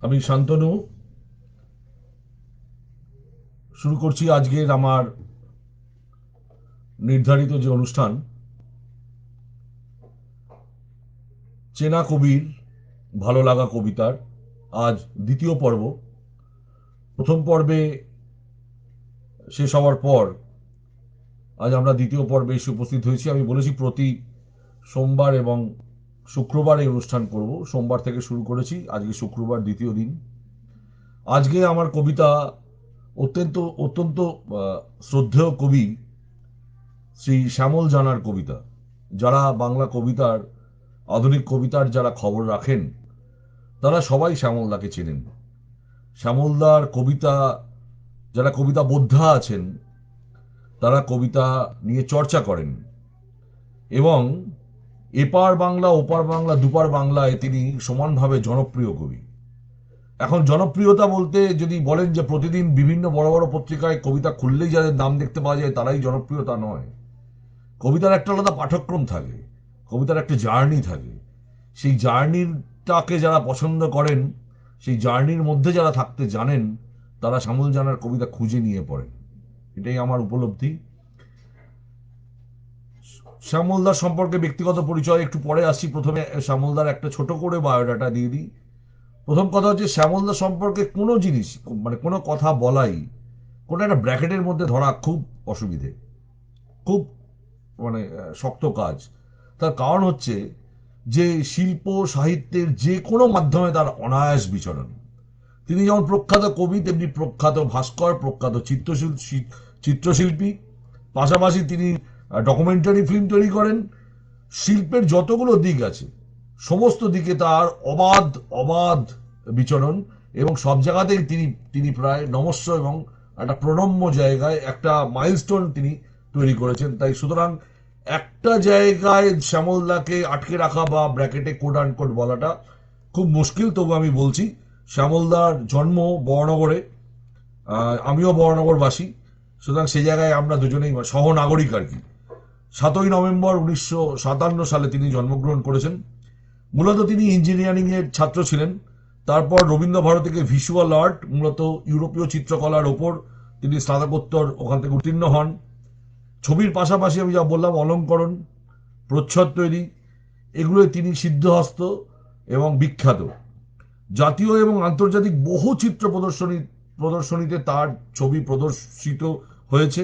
আমি শান্তনু শুরু করছি আজকের আমার নির্ধারিত যে অনুষ্ঠান, চেনা কবির ভালো লাগা কবিতার আজ দ্বিতীয় পর্ব। প্রথম পর্বে শেষ হওয়ার পর আজ আমরা দ্বিতীয় পর্বে এসে উপস্থিত হয়েছি। আমি বলেছি প্রতি সোমবার এবং শুক্রবার এই অনুষ্ঠান করব। সোমবার থেকে শুরু করেছি, আজকে শুক্রবার দ্বিতীয় দিন। আজকে আমার কবিতা অত্যন্ত অত্যন্ত শ্রদ্ধেয় কবি শ্রী শ্যামল জানার কবিতা। যারা বাংলা কবিতার, আধুনিক কবিতার যারা খবর রাখেন, তারা সবাই শ্যামলদাকে চেনেন। শ্যামলদার কবিতা, যারা কবিতা বোদ্ধা আছেন, তারা কবিতা নিয়ে চর্চা করেন এবং এপার বাংলা ওপার বাংলা দুপার বাংলায় তিনি সমানভাবে জনপ্রিয় কবি। এখন জনপ্রিয়তা বলতে যদি বলেন যে প্রতিদিন বিভিন্ন বড় বড় পত্রিকায় কবিতা খুললেই যাদের নাম দেখতে পাওয়া যায় তারাই জনপ্রিয়তা নয়। কবিতার একটা আলাদা পাঠ্যক্রম থাকে, কবিতার একটা জার্নি থাকে। সেই জার্নিটাকে যারা পছন্দ করেন, সেই জার্নির মধ্যে যারা থাকতে জানেন, তারা শ্যামল জানার কবিতা খুঁজে নিয়ে পড়েন। এটাই আমার উপলব্ধি। শ্যামলদার সম্পর্কে ব্যক্তিগত পরিচয় একটু পরে আসছি। প্রথমে শ্যামলদার একটা ছোট করে বায়োডাটা দিয়ে দিই। প্রথম কথা হচ্ছে, শ্যামলদা সম্পর্কে কোনো জিনিস, মানে কোনো কথা বলাই কোনো একটা ব্র্যাকেটের মধ্যে ধরা খুব অসুবিধে, খুব মানে শক্ত কাজ। তার কারণ হচ্ছে যে শিল্প সাহিত্যের যে কোনো মাধ্যমে তার অনায়াস বিচরণ। তিনি যেমন প্রখ্যাত কবি, তেমনি প্রখ্যাত ভাস্কর, প্রখ্যাত চিত্রশিল্পী। পাশাপাশি তিনি ডকুমেন্টারি ফিল্ম তৈরি করেন। শিল্পের যতগুলো দিক আছে সমস্ত দিকে তার অবাধ অবাধ বিচরণ, এবং সব জায়গাতেই তিনি তিনি প্রায় নমস্য এবং একটা প্রণম্য জায়গায় একটা মাইলস্টোন তিনি তৈরি করেছেন। তাই সুতরাং একটা জায়গায় শ্যামলদাকে আটকে রাখা বা ব্র্যাকেটে কোট আন কোট বলাটা খুব মুশকিল। তবু আমি বলছি, শ্যামলদার জন্ম বড়নগরে, আমিও বড়নগরবাসী, সুতরাং সেই জায়গায় আমরা দুজনেই সহনাগরিক আর কি। 7ই নভেম্বর 1957 সালে তিনি জন্মগ্রহণ করেছেন। মূলত তিনি ইঞ্জিনিয়ারিং এর ছাত্র ছিলেন। তারপর রবীন্দ্র ভারতীকে ভিজুয়াল আর্ট, মূলত ইউরোপীয় চিত্রকলার ওপর তিনি স্নাতকোত্তর ওখান থেকে উত্তীর্ণ হন। ছবির পাশাপাশি আমি যা বললাম, অলঙ্করণ, প্রচ্ছদ তৈরি, এগুলোই তিনি সিদ্ধহস্ত এবং বিখ্যাত। জাতীয় এবং আন্তর্জাতিক বহু চিত্র প্রদর্শনীতে তার ছবি প্রদর্শিত হয়েছে।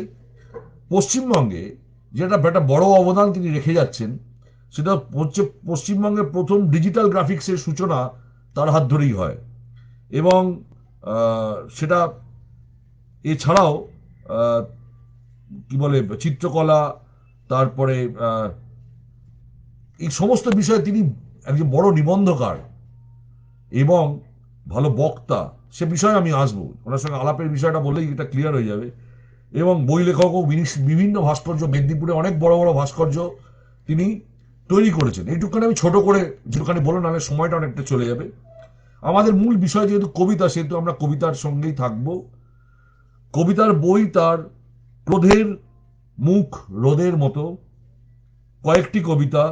পশ্চিমবঙ্গে যেটা একটা বড় অবদান তিনি রেখে যাচ্ছেন, সেটা হচ্ছে পশ্চিমবঙ্গের প্রথম ডিজিটাল গ্রাফিক্সের সূচনা তার হাত ধরেই হয়। এবং সেটা এছাড়াও আহ, কি বলে, চিত্রকলা, তারপরে এই সমস্ত বিষয়ে তিনি একজন বড় নিবন্ধকার এবং ভালো বক্তা। সে বিষয়ে আমি আসবো, ওনার সঙ্গে আলাপের বিষয়টা বললেই এটা ক্লিয়ার হয়ে যাবে। এবং বই লেখকও, বিভিন্ন ভাস্কর্য, মেদিনীপুরে অনেক বড় বড় ভাস্কর্য তিনি তৈরি করেছেন। এইটুখানি আমি ছোট করে যেটুখানি বলো, নাহলে সময়টা অনেকটা চলে যাবে। আমাদের মূল বিষয় যেহেতু কবিতা, সেহেতু আমরা কবিতার সঙ্গেই থাকবো। কবিতার বই তার ক্রোধের মুখ রোদের মতো, কয়েকটি কবিতা,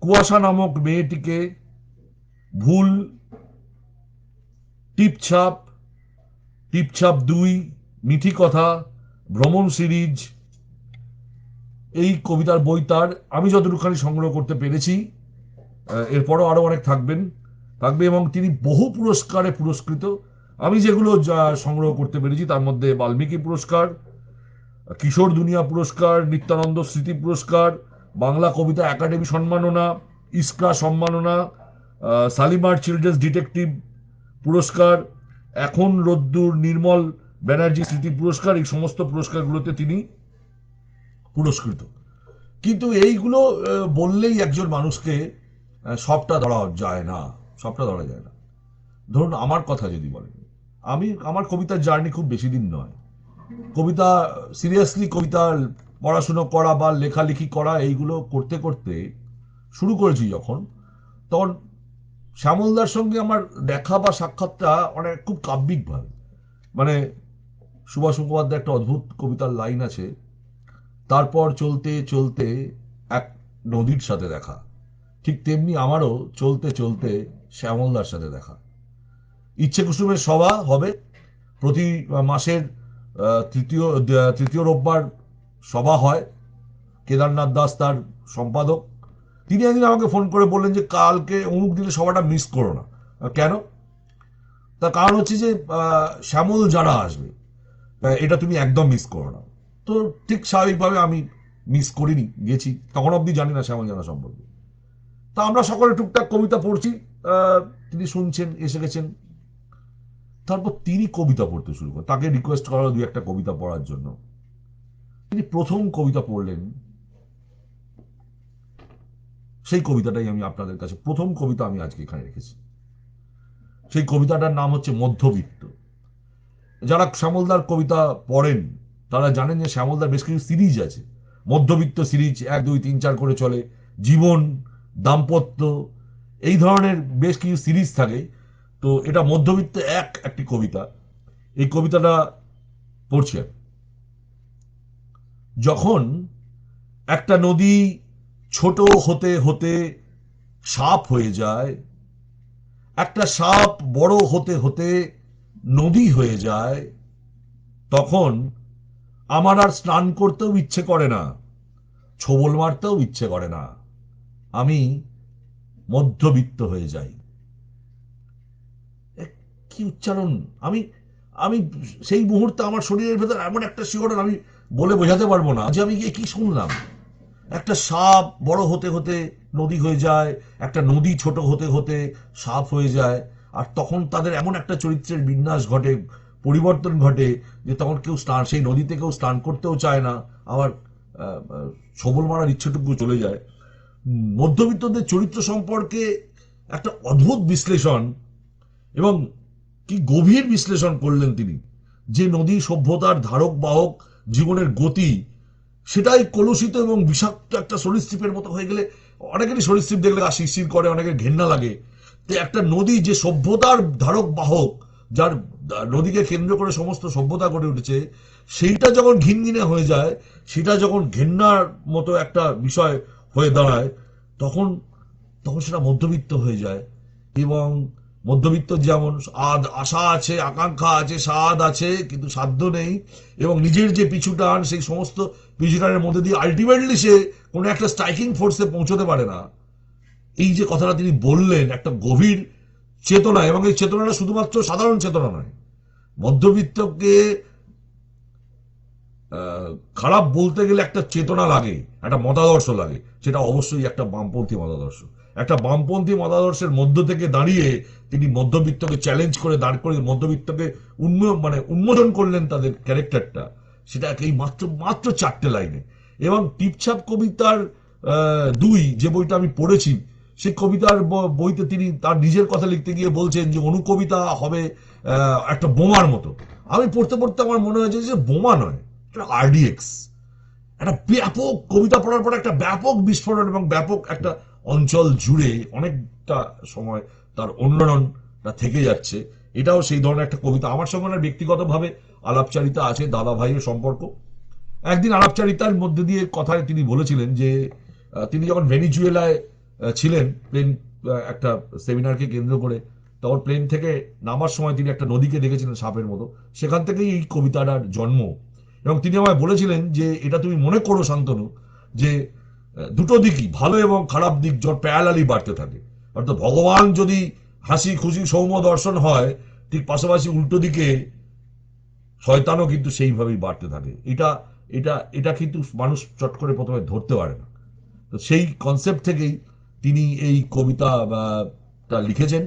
কুয়াশা নামক মেয়েটিকে, ভুল, টিপছাপ, টিপছাপ 2, মিঠি কথা, ভ্রমণ সিরিজ, এই কবিতার বই তার। আমি যতটুখানি সংগ্রহ করতে পেরেছি, এরপরও আরো অনেক থাকবে এবং তিনি বহু পুরস্কারে পুরস্কৃত। আমি যেগুলো যা সংগ্রহ করতে পেরেছি তার মধ্যে বাল্মীকি পুরস্কার, কিশোর দুনিয়া পুরস্কার, নিত্যানন্দ স্মৃতি পুরস্কার, বাংলা কবিতা একাডেমি সম্মাননা, ইস্কা সম্মাননা, সালিমার চিলড্রেন্স ডিটেকটিভ পুরস্কার, এখন রোদ্দুর নির্মল ব্যানার্জি স্মৃতি পুরস্কার, এই সমস্ত পুরস্কারগুলোতে তিনি পুরস্কৃত। কিন্তু এইগুলো বললেই একজন মানুষকে সবটা ধরা যায় না, সবটা ধরা যায় না। ধরুন আমার কথা যদি বলেন, আমার কবিতার জার্নি খুব বেশি দিন নয়। কবিতা, সিরিয়াসলি কবিতা পড়াশুনো করা বা লেখালেখি করা, এইগুলো করতে করতে শুরু করেছি যখন, তখন শ্যামলদার সঙ্গে আমার দেখা বা সাক্ষাৎটা অনেক খুব কাব্যিক ভাবে। মানে সুভাষ মুখোপাধ্যায় একটা অদ্ভুত কবিতার লাইন আছে, তারপর চলতে চলতে এক নদীর সাথে দেখা। ঠিক তেমনি আমারও চলতে চলতে শ্যামলদার সাথে দেখা। ইচ্ছে কুসুমের সভা হবে প্রতি মাসের তৃতীয় রোববার সভা হয়। কেদারনাথ দাস তার সম্পাদক। তিনি একদিন আমাকে ফোন করে বললেন যে কালকে অমুক দিনে সভাটা মিস করো না। কেন? তার কারণ হচ্ছে যে শ্যামল যারা আসবে এটা তুমি একদম মিস করো না। তো ঠিক স্বাভাবিকভাবে আমি মিস করিনি, গেছি। তখন অব্দি জানি না শ্যামল জানা সম্পর্কে। তা আমরা সকলে টুকটাক কবিতা পড়ছি, তিনি শুনছেন, এসে গেছেন। তারপর তিনি কবিতা পড়তে শুরু করেন, তাকে রিকোয়েস্ট করা হলো 2-1 কবিতা পড়ার জন্য। তিনি প্রথম কবিতা পড়লেন, সেই কবিতাটাই আমি আপনাদের কাছে, প্রথম কবিতা আমি আজকে এখানে রেখেছি। সেই কবিতাটার নাম হচ্ছে মধ্যবিত্ত। যারা শ্যামলদার কবিতা পড়েন তারা জানেন যে শ্যামলদার বেশ কিছু সিরিজ আছে। মধ্যবিত্ত সিরিজ 1, 2, 3, 4 করে চলে। জীবন, দাম্পত্য, এই ধরনের বেশ কিছু সিরিজ থাকে। তো এটা মধ্যবিত্ত একটি কবিতা। এই কবিতাটা পড়ছি। যখন একটা নদী ছোট হতে হতে সাপ হয়ে যায়, একটা সাপ বড় হতে হতে নদী হয়ে যায়, তখন আমার আর স্নান করতেও ইচ্ছে করে না, ছোবল মারতেও ইচ্ছে করে না, আমি মধ্যবিত্ত হয়ে যাই। কি উচ্চারণ! আমি আমি সেই মুহূর্তে আমার শরীরের ভেতর এমন একটা শিহরণ, আমি বলে বোঝাতে পারবো না যে আমি গিয়ে কি শুনলাম। একটা সাপ বড় হতে হতে নদী হয়ে যায়, একটা নদী ছোট হতে হতে সাপ হয়ে যায়, আর তখন তাদের এমন একটা চরিত্রের বিন্যাস ঘটে, পরিবর্তন ঘটে, যে তখন কেউ স্নান, সেই নদীতে কেউ স্নান করতেও চায় না, আবার সবল মারার ইচ্ছেটুকু চলে যায়। মধ্যবিত্তদের চরিত্র সম্পর্কে একটা অদ্ভুত বিশ্লেষণ, এবং কি গভীর বিশ্লেষণ করলেন তিনি। যে নদী সভ্যতার ধারক বাহক, জীবনের গতি, সেটাই কলুষিত এবং বিষাক্ত একটা সরীসৃপের মতো হয়ে গেলে, অনেকেরই সরীসৃপ দেখলে গা শিরশির করে, অনেকের ঘেন্না লাগে। তো একটা নদী যে সভ্যতার ধারক বাহক, যার নদীকে কেন্দ্র করে সমস্ত সভ্যতা গড়ে উঠেছে, সেইটা যখন ঘিনঘিনে হয়ে যায়, সেটা যখন ঘেন্নার মতো একটা বিষয় হয়ে দাঁড়ায়, তখন তখন সেটা মধ্যবিত্ত হয়ে যায়। এবং মধ্যবিত্ত যেমন আশা আছে, আকাঙ্ক্ষা আছে, স্বাদ আছে, কিন্তু সাধ্য নেই, এবং নিজের যে পিছু টান, সেই সমস্ত পিছু টানের মধ্যে দিয়ে আলটিমেটলি সে কোনো একটা স্ট্রাইকিং ফোর্সে পৌঁছতে পারে না। এই যে কথাটা তিনি বললেন, একটা গভীর চেতনা, এবং এই চেতনাটা শুধুমাত্র সাধারণ চেতনা নয়। মধ্যবিত্তকে খারাপ বলতে গেলে একটা চেতনা লাগে, একটা মতাদর্শ লাগে, সেটা অবশ্যই একটা বামপন্থী মতাদর্শ। একটা বামপন্থী মতাদর্শের মধ্য থেকে দাঁড়িয়ে তিনি মধ্যবিত্তকে চ্যালেঞ্জ করে দাঁড় করে মধ্যবিত্তকে উন্মোচন করলেন তাদের ক্যারেক্টারটা। সেটা এই মাত্র মাত্র 4টে লাইনে। এবং টিপছাপ কবিতার 2, যে বইটা আমি পড়েছি, সেই কবিতার বইতে তিনি তার নিজের কথা লিখতে গিয়ে বলছেন যে অনুকবিতা হবে একটা বোমার মতো। আমি পড়তে পড়তে আমার মনে হয়েছে যে বোমা নয়, আরডিএক্স। একটা ব্যাপক কবিতা পড়ার পর একটা ব্যাপক বিস্ফোরণ, এবং ব্যাপক একটা অঞ্চল জুড়ে অনেকটা সময় তার অনুরণনটা থেকে যাচ্ছে। এটাও সেই ধরনের একটা কবিতা। আমার সঙ্গে ওনার ব্যক্তিগতভাবে আলাপচারিতা আছে, দাদা ভাইয়ের সম্পর্ক। একদিন আলাপচারিতার মধ্যে দিয়ে কথায় তিনি বলেছিলেন যে তিনি যখন ভেনিজুয়েলায় ছিলেন, প্লেন একটা সেমিনারকে কেন্দ্র করে, তখন প্লেন থেকে নামার সময় তিনি একটা নদীকে দেখেছিলেন সাপের মতো। সেখান থেকেই এই কবিতাটার জন্ম। এবং তিনি আমায় বলেছিলেন যে এটা তুমি মনে করো শান্তনু, যে দুটো দিকই, ভালো এবং খারাপ দিক, যখন প্যারালালি বাড়তে থাকে, অর্থাৎ ভগবান যদি হাসি খুশি সৌম্য দর্শন হয়, ঠিক পাশাপাশি উল্টো দিকে শয়তানও কিন্তু সেইভাবেই বাড়তে থাকে। এটা এটা এটা কিন্তু মানুষ চট করে প্রথমে ধরতে পারে না। তো সেই কনসেপ্ট থেকেই তিনি এই কবিতাটা লিখেছেন।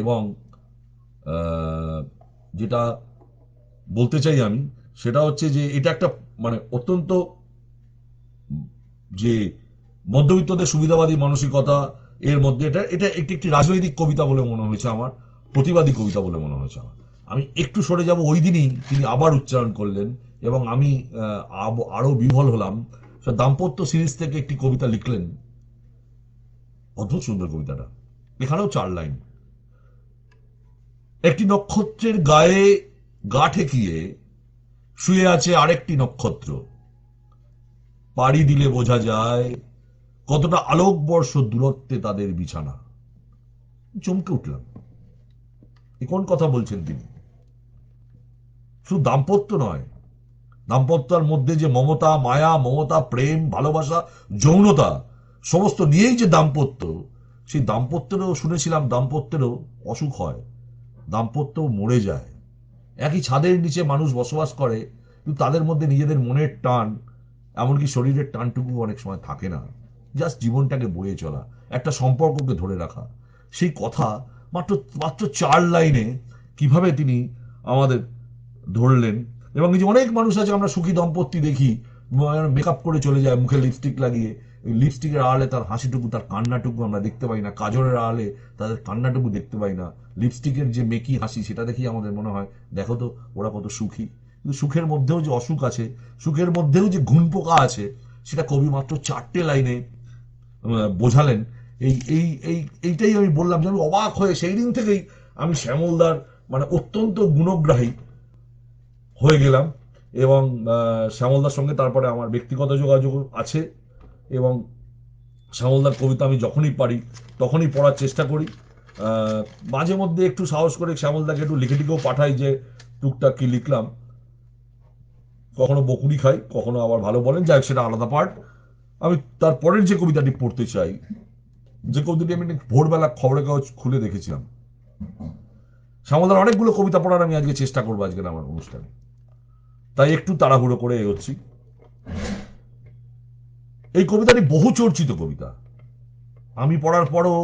এবং যেটা বলতে চাই আমি, সেটা হচ্ছে যে এটা একটা অত্যন্ত, যে মধ্যবিত্তদের সুবিধাবাদী মানসিকতা এর মধ্যে, এটা এটা একটি একটি রাজনৈতিক কবিতা বলে মনে হয়েছে আমার, প্রতিবাদী কবিতা বলে মনে হয়েছে আমার। আমি একটু সরে যাব, ওই দিনই তিনি আবার উচ্চারণ করলেন, এবং আমি আরো বিহ্বল হলাম। দাম্পত্য সিরিজ থেকে একটি কবিতা লিখলেন, অদ্ভুত সুন্দর কবিতাটা। এখানেও 4 লাইন। একটি নক্ষত্রের গায়ে গা ঠেকিয়ে শুয়ে আছে আরেকটি নক্ষত্র, পাড়ি দিলে বোঝা যায় কতটা আলোকবর্ষ দূরত্বে তাদের বিছানা। চমকে উঠলাম। এ কোন কথা বলছেন তিনি? শুধু দাম্পত্য নয়, দাম্পত্যের মধ্যে যে মমতা, মায়া, মমতা, প্রেম, ভালোবাসা, যৌনতা সমস্ত নিয়েই যে দাম্পত্য, সেই দাম্পত্যেরও শুনেছিলাম দাম্পত্যেরও অসুখ হয়, দাম্পত্য মরে যায়। একই ছাদের নিচে মানুষ বসবাস করে, কিন্তু তাদের মধ্যে নিজেদের মনের টান, এমনকি শরীরের টানটুকু অনেক সময় থাকে না। জাস্ট জীবনটাকে বয়ে চলা, একটা সম্পর্ককে ধরে রাখা, সেই কথা মাত্র মাত্র 4 লাইনে কিভাবে তিনি আমাদের ধরলেন। এবং এই যে অনেক মানুষ আছে আমরা সুখী দম্পতি দেখি, মেকআপ করে চলে যায়, মুখে লিপস্টিক লাগিয়ে, লিপস্টিকের আড়ালে তার হাসিটুকু, তার কান্নাটুকু আমরা দেখতে পাই না, কাজলের আড়ালে তাদের কান্নাটুকু দেখতে পাই না, লিপস্টিকের যে মেকি হাসি সেটা দেখি আমাদের মনে হয় দেখো তো ওরা কত সুখী। কিন্তু সুখের মধ্যেও যে অসুখ আছে, সুখের মধ্যেও যে ঘুণ পোকা আছে, সেটা কবি মাত্র 4 লাইনে বোঝালেন। এই এই এই এইটাই আমি বললাম যে আমি অবাক হয়ে সেই দিন থেকেই আমি শ্যামলদার মানে অত্যন্ত গুণগ্রাহী হয়ে গেলাম। এবং শ্যামলদার সঙ্গে তারপরে আমার ব্যক্তিগত যোগাযোগ আছে, এবং শ্যামলদার কবিতা আমি যখনই পারি তখনই পড়ার চেষ্টা করি। মাঝে মধ্যে একটু সাহস করে শ্যামলদাকে একটু লিখে টিখেও পাঠাই যে টুকটাক কি লিখলাম। কখনো বকুনি খাই, কখনো আবার ভালো বলেন, যাই হোক সেটা আলাদা পার্ট। আমি তারপরের যে কবিতাটি পড়তে চাই, যে কবিতাটি আমি ভোরবেলা খবরের কাগজ খুলে দেখেছিলাম, শ্যামলদার অনেকগুলো কবিতা পড়ার আমি আজকে চেষ্টা করবো আজকের আমার অনুষ্ঠানে, তাই একটু তাড়াহুড়ো করে এগোচ্ছি। এই কবিতাটি বহু চর্চিত কবিতা, আমি পড়ার পরও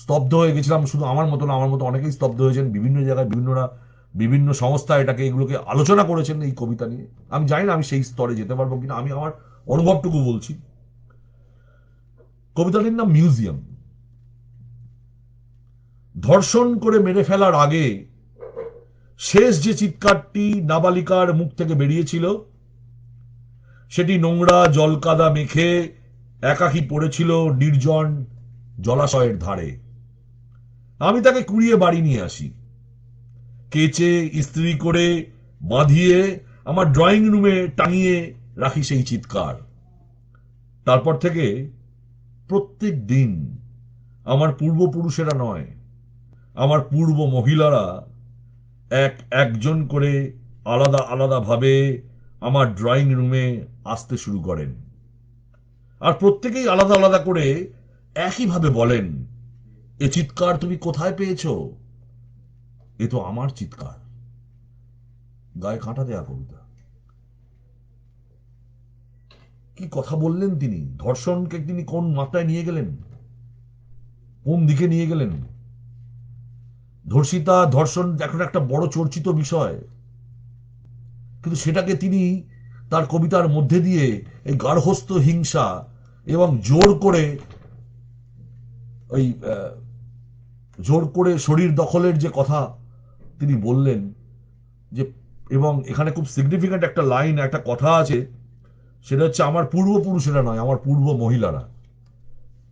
স্তব্ধ হয়ে গেছিলাম। শুধু আমার মতো না, আমার মতো অনেকেই স্তব্ধ হয়েছেন, বিভিন্ন জায়গায় বিভিন্নরা, বিভিন্ন সংস্থা এটাকে, এগুলোকে আলোচনা করেছেন এই কবিতা নিয়ে। আমি জানি না আমি সেই স্তরে যেতে পারবো কিনা, আমি আমার অনুভবটুকু বলছি। কবিতাটির নাম মিউজিয়াম। ধর্ষণ করে মেরে ফেলার আগে শেষ যে চিৎকারটি নাবালিকার মুখ থেকে বেরিয়েছিল, সেটি নোংরা জলকাদা মেখে একাকী পড়েছিল নির্জন জলাশয়ের ধারে। আমি তাকে কুড়িয়ে বাড়ি নিয়ে আসি, কেচে ইস্ত্রি করে বাঁধিয়ে আমার ড্রয়িং রুমে টাঙিয়ে রাখি সেই চিৎকার। তারপর থেকে প্রত্যেক দিন আমার পূর্বপুরুষেরা নয়, আমার পূর্ব মহিলারা এক একজন করে আলাদা আলাদা ভাবে আমার ড্রয়িং রুমে আসতে শুরু করেন, আর প্রত্যেকেই আলাদা আলাদা করে একইভাবে বলেন, এ চিৎকার তুমি কোথায় পেয়েছো? এ তো আমার চিৎকার। গায়ে কাঁটা দেয়া কবিতা। কি কথা বললেন তিনি! ধর্ষণকে তিনি কোন মাত্রায় নিয়ে গেলেন, কোন দিকে নিয়ে গেলেন। ধর্ষিতা, ধর্ষণ এখন একটা বড় চর্চিত বিষয়, কিন্তু সেটাকে তিনি তার কবিতার মধ্যে দিয়ে এই গার্হস্থ্য হিংসা এবং ওই জোর করে শরীর দখলের যে কথা তিনি বললেন, যে এবং এখানে খুব সিগনিফিক্যান্ট একটা লাইন, একটা কথা আছে, সেটা হচ্ছে আমার পূর্বপুরুষেরা নয়, আমার পূর্ব মহিলারা।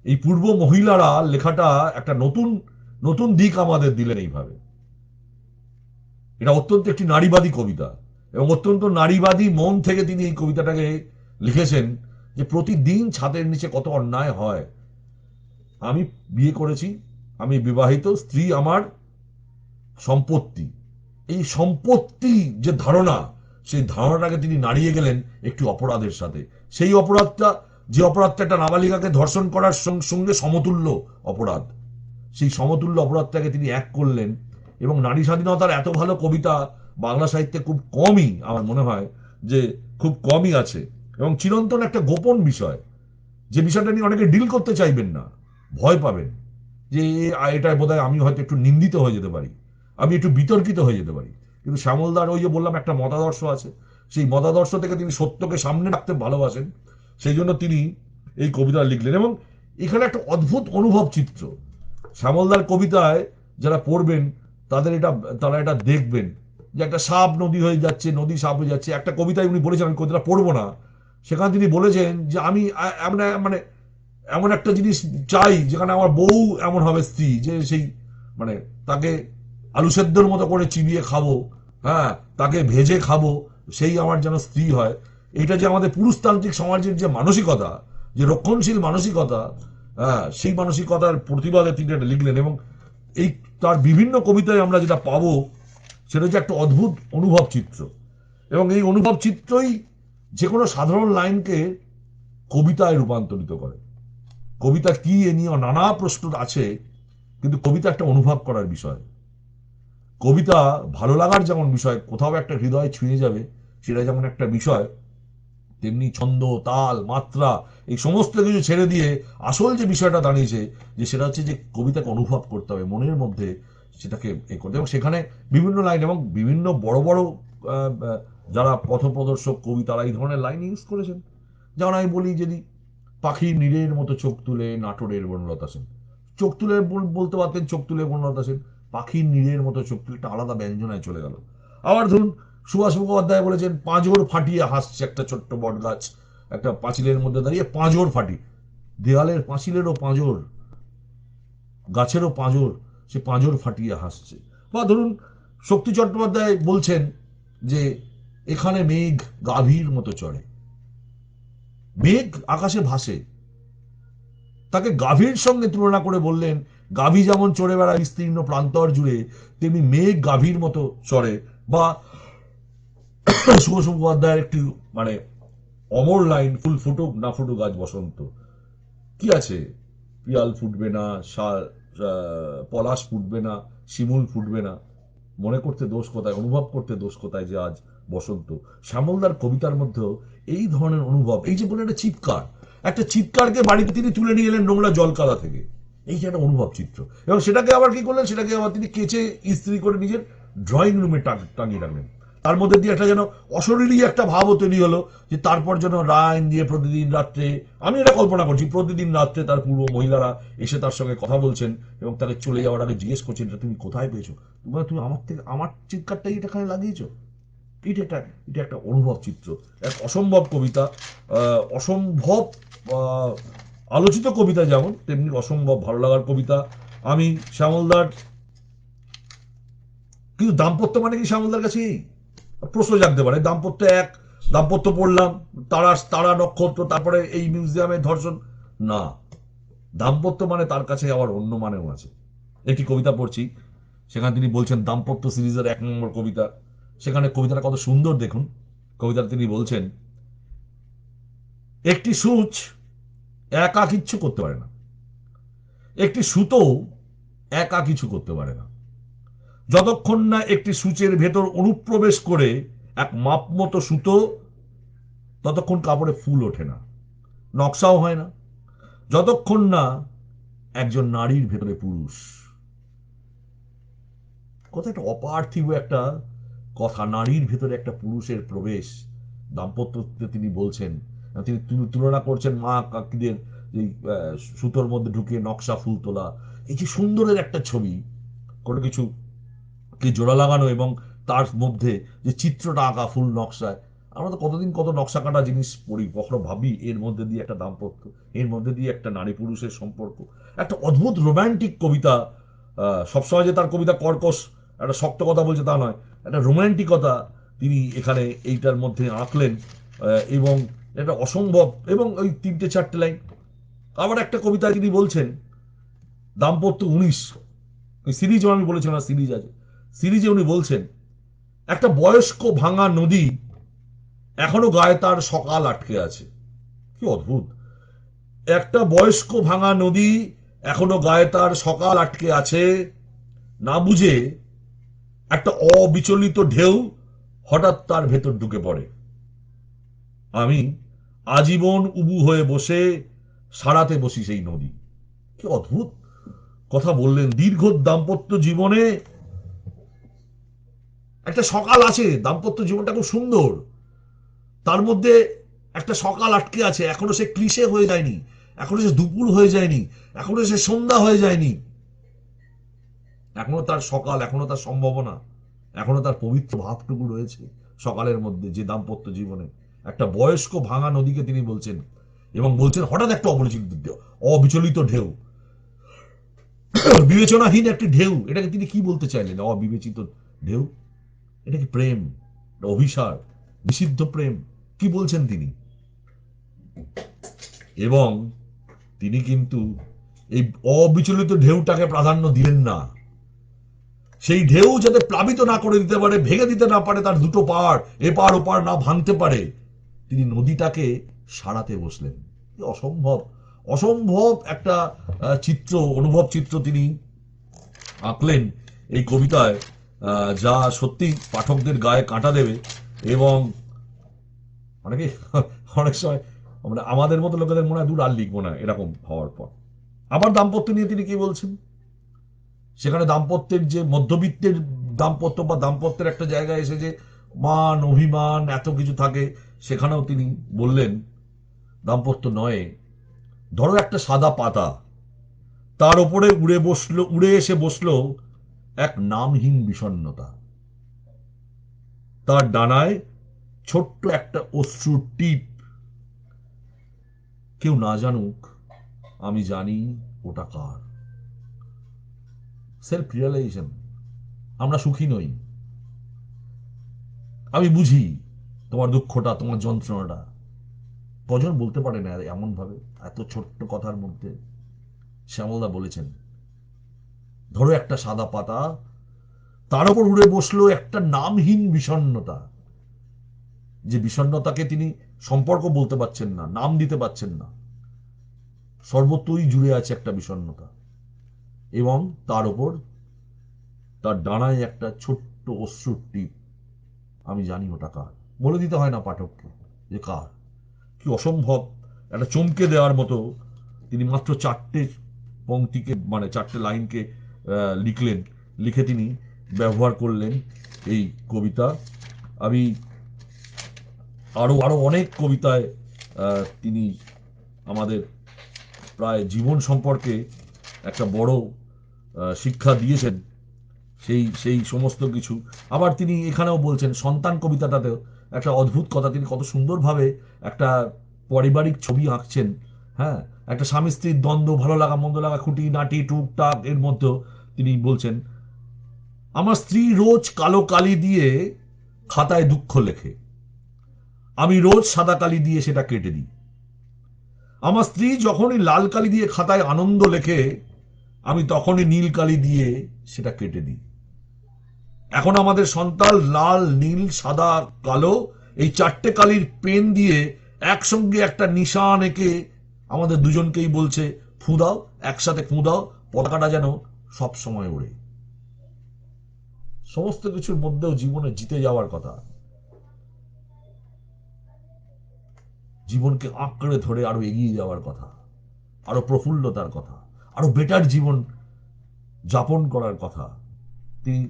এই পূর্ব মহিলারা লেখাটা একটা নতুন নতুন দিক আমাদের দিলেন এইভাবে। এটা অত্যন্ত একটি নারীবাদী কবিতা, এবং অত্যন্ত নারীবাদী মন থেকে তিনি এই কবিতাটাকে লিখেছেন, যে প্রতিদিন ছাদের নিচে কত অন্যায় হয়। আমি বিয়ে করেছি, আমি বিবাহিত, স্ত্রী আমার সম্পত্তি। এই সম্পত্তি যে ধারণা, সেই ধারণাটাকে তিনি নাড়িয়ে গেলেন একটি অপরাধের সাথে। সেই অপরাধটা, যে অপরাধটা একটা নাবালিকাকে ধর্ষণ করার সঙ্গে সমতুল্য অপরাধ, সেই সমতুল্য অপরাধটাকে তিনি এক করলেন। এবং নারী স্বাধীনতার এত ভালো কবিতা বাংলা সাহিত্যে খুব কমই, আমার মনে হয় যে খুব কমই আছে, এবং চিরন্তন একটা গোপন বিষয়, যে বিষয়টা নিয়ে অনেকে ডিল করতে চাইবেন না, ভয় পাবেন যে এটা বোধহয় আমি হয়তো একটু নিন্দিত হয়ে যেতে পারি, আমি একটু বিতর্কিত হয়ে যেতে পারি। কিন্তু শ্যামলদার ওই যে বললাম একটা মতাদর্শ আছে, সেই মতাদর্শ থেকে তিনি সত্যকে সামনে রাখতে ভালোবাসেন, সেই জন্য তিনি এই কবিতা লিখলেন। এবং এখানে একটা অদ্ভুত অনুভব চিত্র, শ্যামলদার কবিতায় যারা পড়বেন তারা এটা দেখবেন যে একটা সাপ নদী হয়ে যাচ্ছে, নদী সাপ হয়ে যাচ্ছে। একটা কবিতায় উনি বলেছেন, আমি কবিতাটা পড়বো না, সেখানে তিনি বলেছেন যে আমি মানে এমন একটা জিনিস চাই যেখানে আমার বউ এমন হবে স্ত্রী, যে সেই মানে তাকে আলু সেদ্ধর মতো করে চিবিয়ে খাবো, হ্যাঁ, তাকে ভেজে খাবো, সেই আমার যেন স্ত্রী হয়। এটা যে আমাদের পুরুষতান্ত্রিক সমাজের যে মানসিকতা, যে রক্ষণশীল মানসিকতা, হ্যাঁ, সেই মানসিকতার প্রতিবাদে তিনি এটা লিখলেন। এবং এই তার বিভিন্ন কবিতায় আমরা যেটা পাবো সেটা হচ্ছে একটা অদ্ভুত অনুভব চিত্র, এবং এই অনুভব চিত্রই যে কোনো সাধারণ লাইনকে কবিতায় রূপান্তরিত করে। কবিতা কি এ নিয়ে নানা প্রশ্ন আছে, কিন্তু কবিতা একটা অনুভব করার বিষয়। কবিতা ভালো লাগার যেমন বিষয়, কোথাও একটা হৃদয় ছুঁয়ে যাবে সেটা যেমন একটা বিষয়, তেমনি ছন্দ, তাল, মাত্রা এই সমস্ত কিছু ছেড়ে দিয়ে আসল যে বিষয়টা দাঁড়িয়েছে যে সেটা হচ্ছে যে কবিতাকে অনুভব করতে হবে মনের মধ্যে, সেটাকে এ করতে, এবং সেখানে বিভিন্ন লাইন এবং বিভিন্ন বড় বড় যারা পথপ্রদর্শক কবি তারা এই ধরনের লাইন ইউজ করেছেন। যেমন আমি বলি, যদি পাখির নীড়ের মতো চোখ তুলে নাটোরের বনলতা সেন, চোখ তুলে বলতে পারতেন চোখ তুলে বনলতা সেন, পাখির নীড়ের মতো চোখ তুলে একটা আলাদা ব্যঞ্জনায় চলে গেল। আবার ধরুন সুভাষ মুখোপাধ্যায় বলেছেন পাঁজর ফাটিয়ে হাসছে একটা ছোট্ট বট গাছ একটা পাঁচিলের মধ্যে দাঁড়িয়ে, পাঁজর ফাটি, দেয়ালের পাঁচিলেরও পাঁজর, গাছেরও পাঁজর, সে পাঁজর ফাটিয়ে হাসছে। বা ধরুন শক্তি চট্টোপাধ্যায় বলছেন যে এখানে মেঘ গাভীর মতো চড়ে, মেঘ আকাশে ভাসে, তাকে গাভীর সঙ্গে তুলনা করে বললেন গাভী যেমন চড়ে বেড়ায় বিস্তীর্ণ প্রান্তর জুড়ে, তেমনি মেঘ গাভীর মতো চড়ে। বা সুভাষ মুখোপাধ্যায়ের একটি মানে অমর লাইন, ফুল ফুটুক না ফুটুক আজ বসন্ত, কি আছে, পিয়াল ফুটবে না, পলাশ ফুটবে না, শিমুল ফুটবে না, মনে করতে দোষ কোথায়, অনুভব করতে দোষ কোথায় যে আজ বসন্ত। শ্যামলদার কবিতার মধ্যেও এই ধরনের অনুভব, এই যে বলে একটা চিৎকারকে বাড়িতে তিনি তুলে নিয়ে এলেন নোংরা জলকাদা থেকে, এই যে একটা অনুভব চিত্র, এবং সেটাকে আবার কি করলেন, সেটাকে আবার তিনি কেচে ইস্ত্রি করে নিজের ড্রয়িং রুমে টাঙিয়ে রাখলেন। তার মধ্যে দিয়ে একটা যেন অশরীরী একটা ভাবও তৈরি হলো, যে তারপর যেন রাইন দিয়ে প্রতিদিন রাত্রে, আমি এটা কল্পনা করছি, প্রতিদিন রাত্রে তার পূর্ব মহিলারা এসে তার সঙ্গে কথা বলছেন এবং তাকে চলে যাওয়ার আগে জিজ্ঞেস করছেন এটা তুমি কোথায় পেয়েছো, তুমি আমার থেকে আমার চিৎকারটাই এটাখানে লাগিয়েছো। এটা একটা অনুভব চিত্র, এক অসম্ভব কবিতা, অসম্ভব আলোচিত কবিতা যেমন, তেমনি অসম্ভব ভালো লাগার কবিতা। আমি শ্যামলদার, কিন্তু দাম্পত্য মানে কি শ্যামলদার কাছে প্রশ্ন জাগতে পারে, দাম্পত্য এক, দাম্পত্য পড়লাম, তারা তারা নক্ষত্র, তারপরে এই মিউজিয়ামে ধর্ষণ, না, দাম্পত্য মানে তার কাছে আবার অন্য মানেও আছে। একটি কবিতা পড়ছি, সেখানে তিনি বলছেন দাম্পত্য সিরিজের 1 নম্বর কবিতা, সেখানে কবিতাটা কত সুন্দর দেখুন। কবিতাটা তিনি বলছেন, একটি সূচ একা কিচ্ছু করতে পারে না, একটি সুতো একা কিছু করতে পারে না, যতক্ষণ না একটি সূচের ভেতর অনুপ্রবেশ করে এক মাপ মতো সুতো, ততক্ষণ কাপড়ে ফুল ওঠে না, নকশাও হয় না, যতক্ষণ না একজন নারীর ভেতরে পুরুষ। কত একটা অপার্থিব একটা কথা, নারীর ভেতরে একটা পুরুষের প্রবেশ দাম্পত্যতে তিনি বলছেন। তিনি তুলনা করছেন মা কাকিদের এই সুতোর মধ্যে ঢুকিয়ে নকশা ফুল তোলা, এই যে সুন্দরের একটা ছবি, কোনো কিছু কে জোড়া লাগানো এবং তার মধ্যে যে চিত্রটা আঁকা ফুল নকশায়। আমরা তো কতদিন কত নকশা কাটা জিনিস পড়ি, কখনো ভাবি এর মধ্যে দিয়ে একটা দাম্পত্য, এর মধ্যে দিয়ে একটা নারী পুরুষের সম্পর্ক, একটা অদ্ভুত রোম্যান্টিক কবিতা। সবসময় যে তার কবিতা কর্কশ একটা শক্ত কথা বলছে তা নয়, একটা রোম্যান্টিকতা তিনি এখানে এইটার মধ্যে আঁকলেন, এবং এটা অসম্ভব। এবং ওই 3-4টে লাইন, আবার একটা কবিতায় তিনি বলছেন দাম্পত্য 19, ওই সিরিজও আমি বলেছিলাম সিরিজ আছে, সিরিজে উনি বলছেন একটা বয়স্ক ভাঙা নদী এখনো গায়ে তার সকাল আটকে আছে। কি অদ্ভুত, একটা বয়স্ক ভাঙা নদী এখনো গায়ে তার সকাল আটকে আছে, না বুঝে একটা অবিচলিত ঢেউ হঠাৎ তার ভেতর ঢুকে পড়ে, আমি আজীবন উবু হয়ে বসে সারাতে বসি সেই নদী। কি অদ্ভুত কথা বললেন, দীর্ঘ দাম্পত্য জীবনে একটা সকাল আছে, দাম্পত্য জীবনটা খুব সুন্দর, তার মধ্যে একটা সকাল আটকে আছে, এখনো সে ক্লিশে হয়ে যায়নি, এখনো সে দুপুর হয়ে যায়নি, এখনো সে সন্ধ্যা হয়ে যায়নি, এখনো তার সকাল, এখনো তার সম্ভাবনা, এখনো তার পবিত্র ভাবটুকু রয়েছে সকালের মধ্যে। যে দাম্পত্য জীবনে একটা বয়স্ক ভাঙা নদীকে তিনি বলছেন, এবং বলছেন হঠাৎ একটা অবিচলিত ঢেউ, বিবেচনাহীন একটি ঢেউ। এটাকে তিনি কি বলতে চাইলেন, অবিবেচিত ঢেউ? এটা কি প্রেম, অভিসার, নিষিদ্ধ প্রেম, কি বলছেন তিনি? এবং তিনি কিন্তু এই অবিচলিত ঢেউটাকে প্রাধান্য দিলেন না, সেই ঢেউ যাতে প্লাবিত না করে দিতে পারে, ভেঙে দিতে না পারে, তার দুটো পাড় এপার ওপার না ভাঙতে পারে, তিনি নদীটাকে সারাতে বসলেন। অসম্ভব অসম্ভব একটা চিত্র, অনুভব চিত্র তিনি আঁকলেন এই কবিতায়, যা সত্যি পাঠকদের গায়ে কাঁটা দেবে। এবং অনেকে অনেক সময় মানে আমাদের মতো লোকেদের মনে হয় দূর আর লিখবো না এরকম হওয়ার পর। আবার দাম্পত্য নিয়ে তিনি কি বলছেন, সেখানে দাম্পত্যের যে মধ্যবিত্তের দাম্পত্য বা দাম্পত্যের একটা জায়গায় এসে যে মান অভিমান এত কিছু থাকে, সেখানেও তিনি বললেন দাম্পত্য নয়, ধরো একটা সাদা পাতা, তার উপরে উড়ে এসে বসলো এক নামহীন বিষণ্ণতা, তার ডানায় ছোট্ট একটা অশ্রুর টিপ, কেউ না জানুক আমি জানি ওটা কার। Self realisation. আমরা সুখী নই, আমি বুঝি তোমার দুঃখটা, তোমার যন্ত্রণাটা। কজন বলতে পারে না এমন ভাবে, এত ছোট্ট কথার মধ্যে। শ্যামলদা বলেছেন ধরো একটা সাদা পাতা, তার উপর উড়ে বসলো একটা নামহীন বিষণ্ণতা, যে বিষণ্ণতাকে তিনি সম্পর্ক বলতে পারছেন না, নাম দিতে পারছেন না, সর্বত্রই জুড়ে আছে একটা বিষণ্ণতা, এবং তার উপর তার ডানায় একটা ছোট্ট অশ্রুর টিপ, আমি জানি ওটা কার। বলে দিতে হয় না পাঠককে যে কার। কি অসম্ভব একটা চমকে দেওয়ার মতো। তিনি মাত্র 4টে পংক্তিকে মানে 4টে লাইনকে লিখলেন, লিখে তিনি ব্যবহার করলেন এই কবিতা। আমি আরো আরো অনেক কবিতায় তিনি আমাদের প্রায় জীবন সম্পর্কে একটা বড় শিক্ষা দিয়েছেন, সেই সেই সমস্ত কিছু। আবার তিনি এখানেও বলছেন সন্তান কবিতাটাতেও একটা অদ্ভুত কথা, তিনি কত সুন্দরভাবে একটা পারিবারিক ছবি আঁকছেন। হ্যাঁ, একটা স্বামী স্ত্রীর দ্বন্দ্ব, ভালো লাগা মন্দ লাগা, খুঁটি নাটি টুকটাক, এর মধ্যেও তিনি বলছেন আমার স্ত্রী রোজ কালো কালি দিয়ে খাতায় দুঃখ লেখে, আমি রোজ সাদা কালি দিয়ে সেটা কেটে দিই। আমার স্ত্রী যখনই লাল কালি দিয়ে খাতায় আনন্দ লেখে, আমি তখনই নীল কালি দিয়ে সেটা কেটে দিই। এখন আমাদের সন্তান লাল নীল সাদা কালো এই 4টে কালির পেন দিয়ে একসঙ্গে একটা নিশান এঁকে আমাদের দুজনকেই বলছে ফু দাও, একসাথে ফু দাও, পতাকাটা যেন সব সময় ওড়ে। সমস্ত কিছুর মধ্যেও জীবনে জিতে যাওয়ার কথা, জীবনকে আঁকড়ে ধরে আরো এগিয়ে যাওয়ার কথা, আরো প্রফুল্লতার কথা, আরো বেটার জীবন যাপন করার কথা তিনি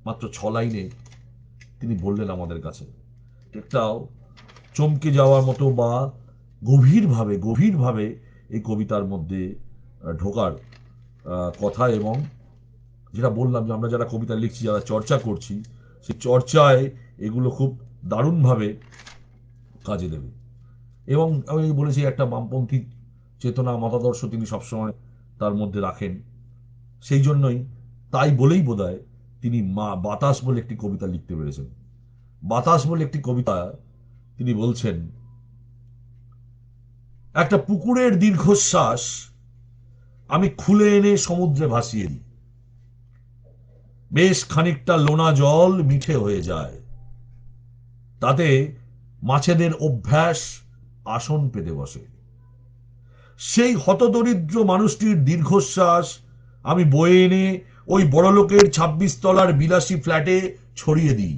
মাত্র 6 লাইনে তিনি বললেন আমাদের কাছে। একটাও চমকে যাওয়ার মতো বা গভীরভাবে গভীরভাবে এই কবিতার মধ্যে ঢোকার কথা। এবং যেটা বললাম যে আমরা যারা কবিতা লিখছি, যারা চর্চা করছি, সেই চর্চায় এগুলো খুব দারুণভাবে কাজে দেবে। এবং আমি বলেছি একটা বামপন্থী চেতনা মতাদর্শ তিনি সবসময় তার মধ্যে রাখেন, সেই জন্যই তাই বলেই বোধহয় তিনি মা বাতাস বলে একটি কবিতা লিখতে পেরেছেন। বাতাস বলে একটি কবিতা তিনি বলছেন একটা পুকুরের দীর্ঘশ্বাস আমি খুলে এনে সমুদ্রে ভাসিয়ে দিই, বেশ খানিকটা লোনা জল মিঠে হয়ে যায়, তাতে মাছেদের অভ্যাস আসন পেতে বসে। সেই হতদরিদ্র মানুষটির দীর্ঘশ্বাস আমি বয়ে এনে ওই বড়লোকের 26 তলার বিলাসী ফ্ল্যাটে ছড়িয়ে দিই।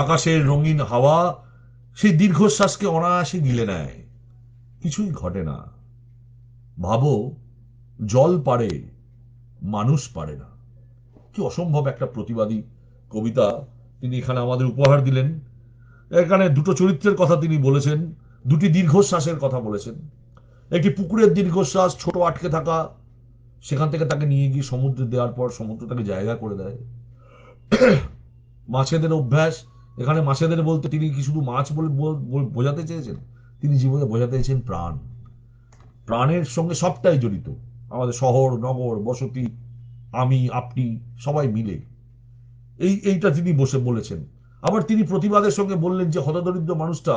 আকাশের রঙিন হাওয়া সেই দীর্ঘশ্বাসকে অনায়াসে গিলে নেয়, কিছুই ঘটে না। ভাবো জল পারে, মানুষ পারে না। কি অসম্ভব একটা প্রতিবাদী কবিতা তিনি এখানে আমাদের উপহার দিলেন। এখানে দুটো চরিত্রের কথা তিনি বলেছেন, দুটি দীর্ঘশ্বাসের কথা বলেছেন। একটি পুকুরের দীর্ঘশ্বাস, ছোট আটকে থাকা, সেখান থেকে তাকে নিয়ে গিয়ে সমুদ্রে দেওয়ার পর সমুদ্র তাকে জায়গা করে দেয়। মাছেদের অভ্যাস, এখানে মাছেদের বলতে তিনি কি শুধু মাছ বলে বোঝাতে চেয়েছেন? তিনি জীবনে বোঝাতে চেয়েছেন প্রাণ। প্রাণের সঙ্গে সবটাই জড়িত, আমাদের শহর নগর বসতি, আমি আপনি সবাই মিলে, এইটা তিনি বসে বলেছেন। আবার তিনি প্রতিবাদের সঙ্গে বললেন যে হতদরিদ্র মানুষটা,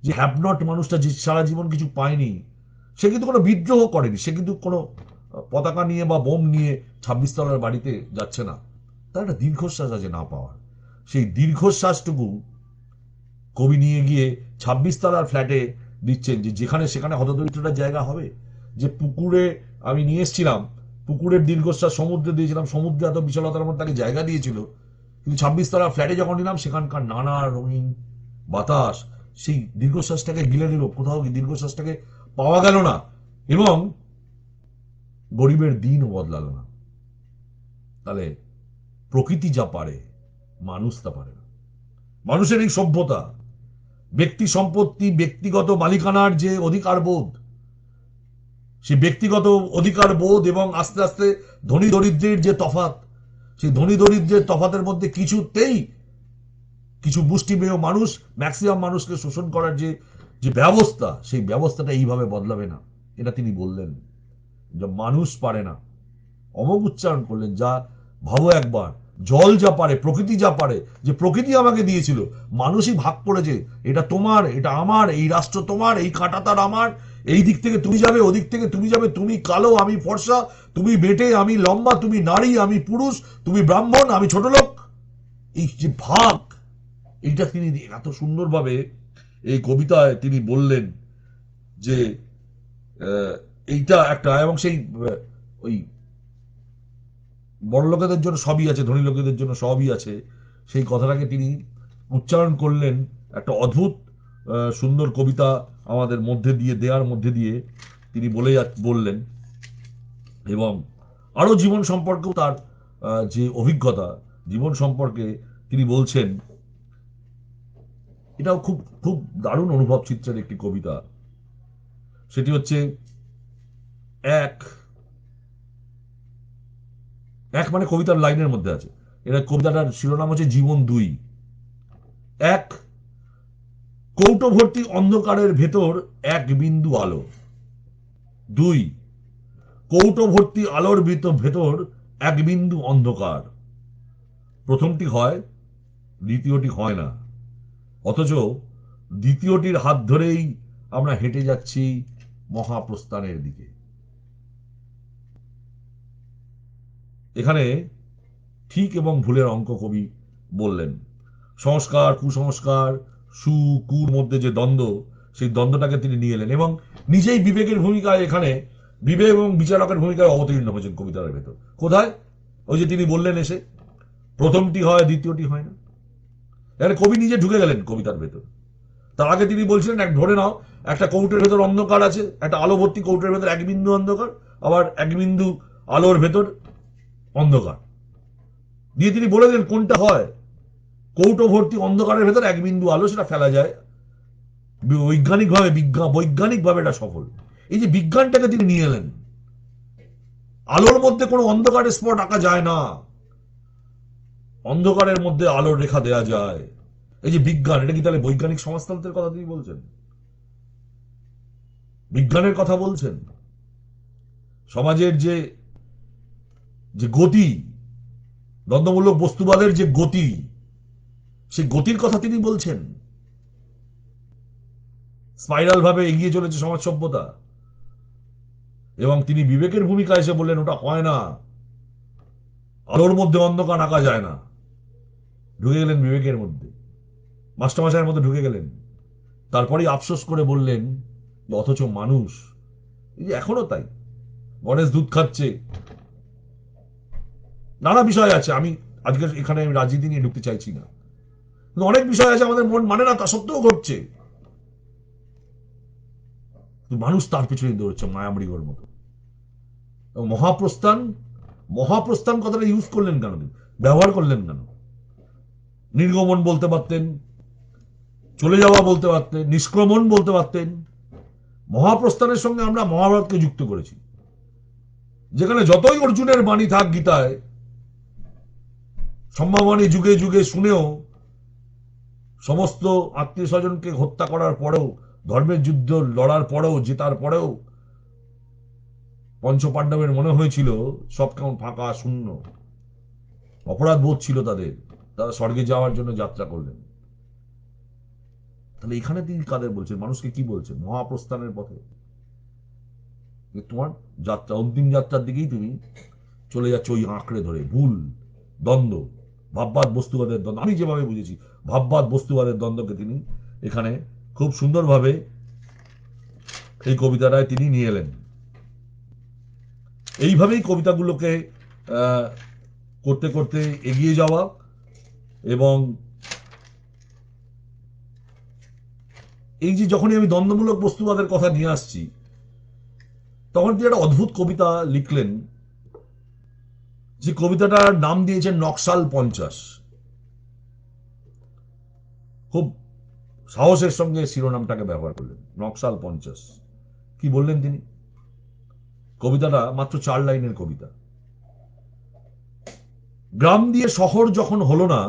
যে হ্যাভ নট মানুষটা, যে সারা জীবন কিছু পায়নি, সে কিন্তু কোনো বিদ্রোহ করেনি, সে কিন্তু কোনো পতাকা নিয়ে বা বোম নিয়ে 26 তলার বাড়িতে যাচ্ছে না, তার একটা দীর্ঘশ্বাস আছে না পাওয়ার। সেই দীর্ঘশ্বাসটুকু কবি নিয়ে গিয়ে 26 তলার ফ্ল্যাটে দিচ্ছেন, যে যেখানে সেখানে হতদরিদ্রটার জায়গা হবে। যে পুকুরে আমি নিয়ে এসেছিলাম, পুকুরের দীর্ঘশ্বাস সমুদ্রে দিয়েছিলাম, সমুদ্রে এত বিশালতার মধ্যে তাকে জায়গা দিয়েছিল, কিন্তু 26 তলার ফ্ল্যাটে যখন নিলাম সেখানকার নানা রঙিন বাতাস সেই দীর্ঘশ্বাসটাকে গিলে নিল, কোথাও দীর্ঘশ্বাসটাকে পাওয়া গেল না, এবং গরিবের দিনও বদলালো না। তাহলে প্রকৃতি যা পারে মানুষ তা পারে না। মানুষের এই সভ্যতা, ব্যক্তি সম্পত্তি, ব্যক্তিগত মালিকানার যে অধিকার বোধ, সেই ব্যক্তিগত অধিকার বোধ এবং আস্তে আস্তে ধনী দরিদ্রের যে তফাৎ, সেই ধনী দরিদ্রের তফাতের মধ্যে কিছুতেই কিছু মুষ্টিমেয় মানুষ ম্যাক্সিমাম মানুষকে শোষণ করার যে যে ব্যবস্থা, সেই ব্যবস্থাটা এইভাবে বদলাবে না, এটা তিনি বললেন। যে মানুষ পারে না, অমোঘ উচ্চারণ করলেন। যা ভাবো একবার, জল যা পারে, প্রকৃতি যা পারে, যে প্রকৃতি আমাকে দিয়েছিল, মানুষই ভাগ করেছে, এটা তোমার, এটা আমার, এই রাষ্ট্র তোমার, এই কাঁটা তার আমার, এই দিক থেকে তুমি যাবে, ওদিক থেকে তুমি যাবে, তুমি কালো আমি ফর্সা, তুমি বেটে আমি লম্বা, তুমি নারী আমি পুরুষ, তুমি ব্রাহ্মণ আমি ছোট লোক, এই যে ভাগ, এইটা তিনি এত সুন্দরভাবে এই কবিতায় তিনি বললেন যে এইটা একটা, এবং সেই ওই বড় লোকেদের জন্য সবই আছে, ধনী লোকেদের জন্য সবই আছে, সেই কথাটাকে তিনি উচ্চারণ করলেন একটা অদ্ভুত সুন্দর কবিতা আমাদের মধ্যে দিয়ে, দেয়ার মধ্যে দিয়ে তিনি বললেন। এবং আরো জীবন সম্পর্কেও তার যে অভিজ্ঞতা, জীবন সম্পর্কে তিনি বলছেন, এটাও খুব খুব দারুণ অনুভব চিত্রের একটি কবিতা। সেটি হচ্ছে এক এক মানে কবিতার লাইনের মধ্যে আছে, এটা কবিতাটার শিরোনাম হচ্ছে জীবন দুই। এক, কৌটো ভর্তি অন্ধকারের ভেতর এক বিন্দু আলো। দুই, কৌটো ভর্তি আলোর ভেতর এক বিন্দু অন্ধকার। প্রথমটি হয়, দ্বিতীয়টি হয় না, অথচ দ্বিতীয়টির হাত ধরেই আমরা হেঁটে যাচ্ছি মহাপ্রস্থানের দিকে। এখানে ঠিক এবং ভুলের অঙ্ক কবি বললেন। সংস্কার কুসংস্কার, সু কুর মধ্যে যে দ্বন্দ্ব, সেই দ্বন্দ্বটাকে তিনি নিয়ে এলেন এবং নিজেই বিবেকের ভূমিকায়, এখানে বিবেক এবং বিচারকের ভূমিকায় অবতীর্ণ হয়েছেন কবিতার ভেতর। কোথায়? ওই যে তিনি বললেন এসে, প্রথমটি হয় দ্বিতীয়টি হয় না। এখানে কবি নিজে ঢুকে গেলেন কবিতার ভেতর। তার আগে তিনি বলছিলেন, এক ধরে নাও একটা কৌটের ভেতর অন্ধকার আছে, একটা আলো ভর্তি কৌটের ভেতর এক বিন্দু অন্ধকার, আবার এক বিন্দু আলোর ভেতর অন্ধকার, দিয়ে তিনি বলে দিলেন কোনটা হয়। কৌটো ভর্তি অন্ধকারের ভেতর এক বিন্দু আলো, সেটা ফেলা যায় বৈজ্ঞানিকভাবে, বৈজ্ঞানিকভাবে এটা সফল। এই যে বিজ্ঞানটাকে তিনি নিয়ে এলেন, আলোর মধ্যে কোনো অন্ধকারের স্পট আঁকা যায় না, অন্ধকারের মধ্যে আলোর রেখা দেয়া যায়। এই যে বিজ্ঞান, এটা কি তাহলে বৈজ্ঞানিক সমাজতন্ত্রের কথা তিনি বলছেন? বিজ্ঞানের কথা বলছেন? সমাজের যে যে গতি, দ্বন্দ্বমূলক বস্তুবাদের যে গতি, সেই গতির কথা তিনি বলছেন। স্পাইরাল ভাবে এগিয়ে চলেছে সমাজ সভ্যতা, এবং তিনি বিবেকের ভূমিকা এসে বললেন ওটা হয় না, আলোর মধ্যে অন্ধকার আঁকা যায় না। ঢুকে গেলেন বিবেকের মধ্যে, মাস্টারমশাইয়ের মধ্যে ঢুকে গেলেন। তারপরেই আফসোস করে বললেন, অথচ মানুষ, এই যে এখনো তাই, গণেশ দুধ খাচ্ছে, নানা বিষয় আছে, আমি আজকে এখানে আমি রাজনীতি নিয়ে ঢুকতে চাইছি না, কিন্তু অনেক বিষয় আছে আমাদের মন মানে না, তা সত্ত্বেও ঘটছে। মানুষ তার পিছনে দৌড়চ্ছে মায়ামৃগর মতো। এবং মহাপ্রস্থান, মহাপ্রস্থান কথাটা ইউজ করলেন কেন, ব্যবহার করলেন কেন? নির্গমন বলতে পারতেন, চলে যাওয়া বলতে পারতেন, নিষ্ক্রমণ বলতে পারতেন। মহাপ্রস্থানের সঙ্গে আমরা মহাভারতকে যুক্ত করেছি, যেখানে যতই অর্জুনের বাণী থাক গীতায়, সম্ভাবনী যুগে যুগে শুনেও, সমস্ত আত্মীয় স্বজনকে হত্যা করার পরেও, ধর্মের যুদ্ধ লড়ার পরেও, জেতার পরেও পঞ্চপাণ্ডবের মনে হয়েছিল সব কেমন ফাঁকা শূন্য, অপরাধ বোধ ছিল তাদের, তারা স্বর্গে যাওয়ার জন্য যাত্রা করলেন। তাহলে এখানে তিনি কাদের বলছেন, মানুষকে কি বলছেন? মহাপ্রস্থানের পথে। তোমার যাত্রা, অন্তিম যাত্রার দিকেই তুমি চলে যাচ্ছে ওই আঁকড়ে ধরে। ভুল, দ্বন্দ্ব, ভাববাদ বস্তুবাদের দ্বন্দ্ব, আমি যেভাবে বুঝেছি ভাববাদ বস্তুবাদের দ্বন্দ্বকে তিনি এখানে খুব সুন্দরভাবে এই কবিতাটায় তিনি নিয়ে এলেন। এইভাবেই কবিতাগুলোকে করতে করতে এগিয়ে যাওয়া, এবং এই যে যখনই আমি দ্বন্দ্বমূলক বস্তুবাদের কথা নিয়ে আসছি, তখন তিনি একটা অদ্ভুত কবিতা লিখলেন, যে কবিতাটার নাম দিয়েছেন নকশাল 50। খুব সাহসের সঙ্গে শিরোনামটাকে ব্যবহার করলেন, নকশাল 50। কি বললেন তিনি? কবিতাটা মাত্র 4 লাইনের কবিতা। গ্রাম দিয়ে শহর যখন হলো না,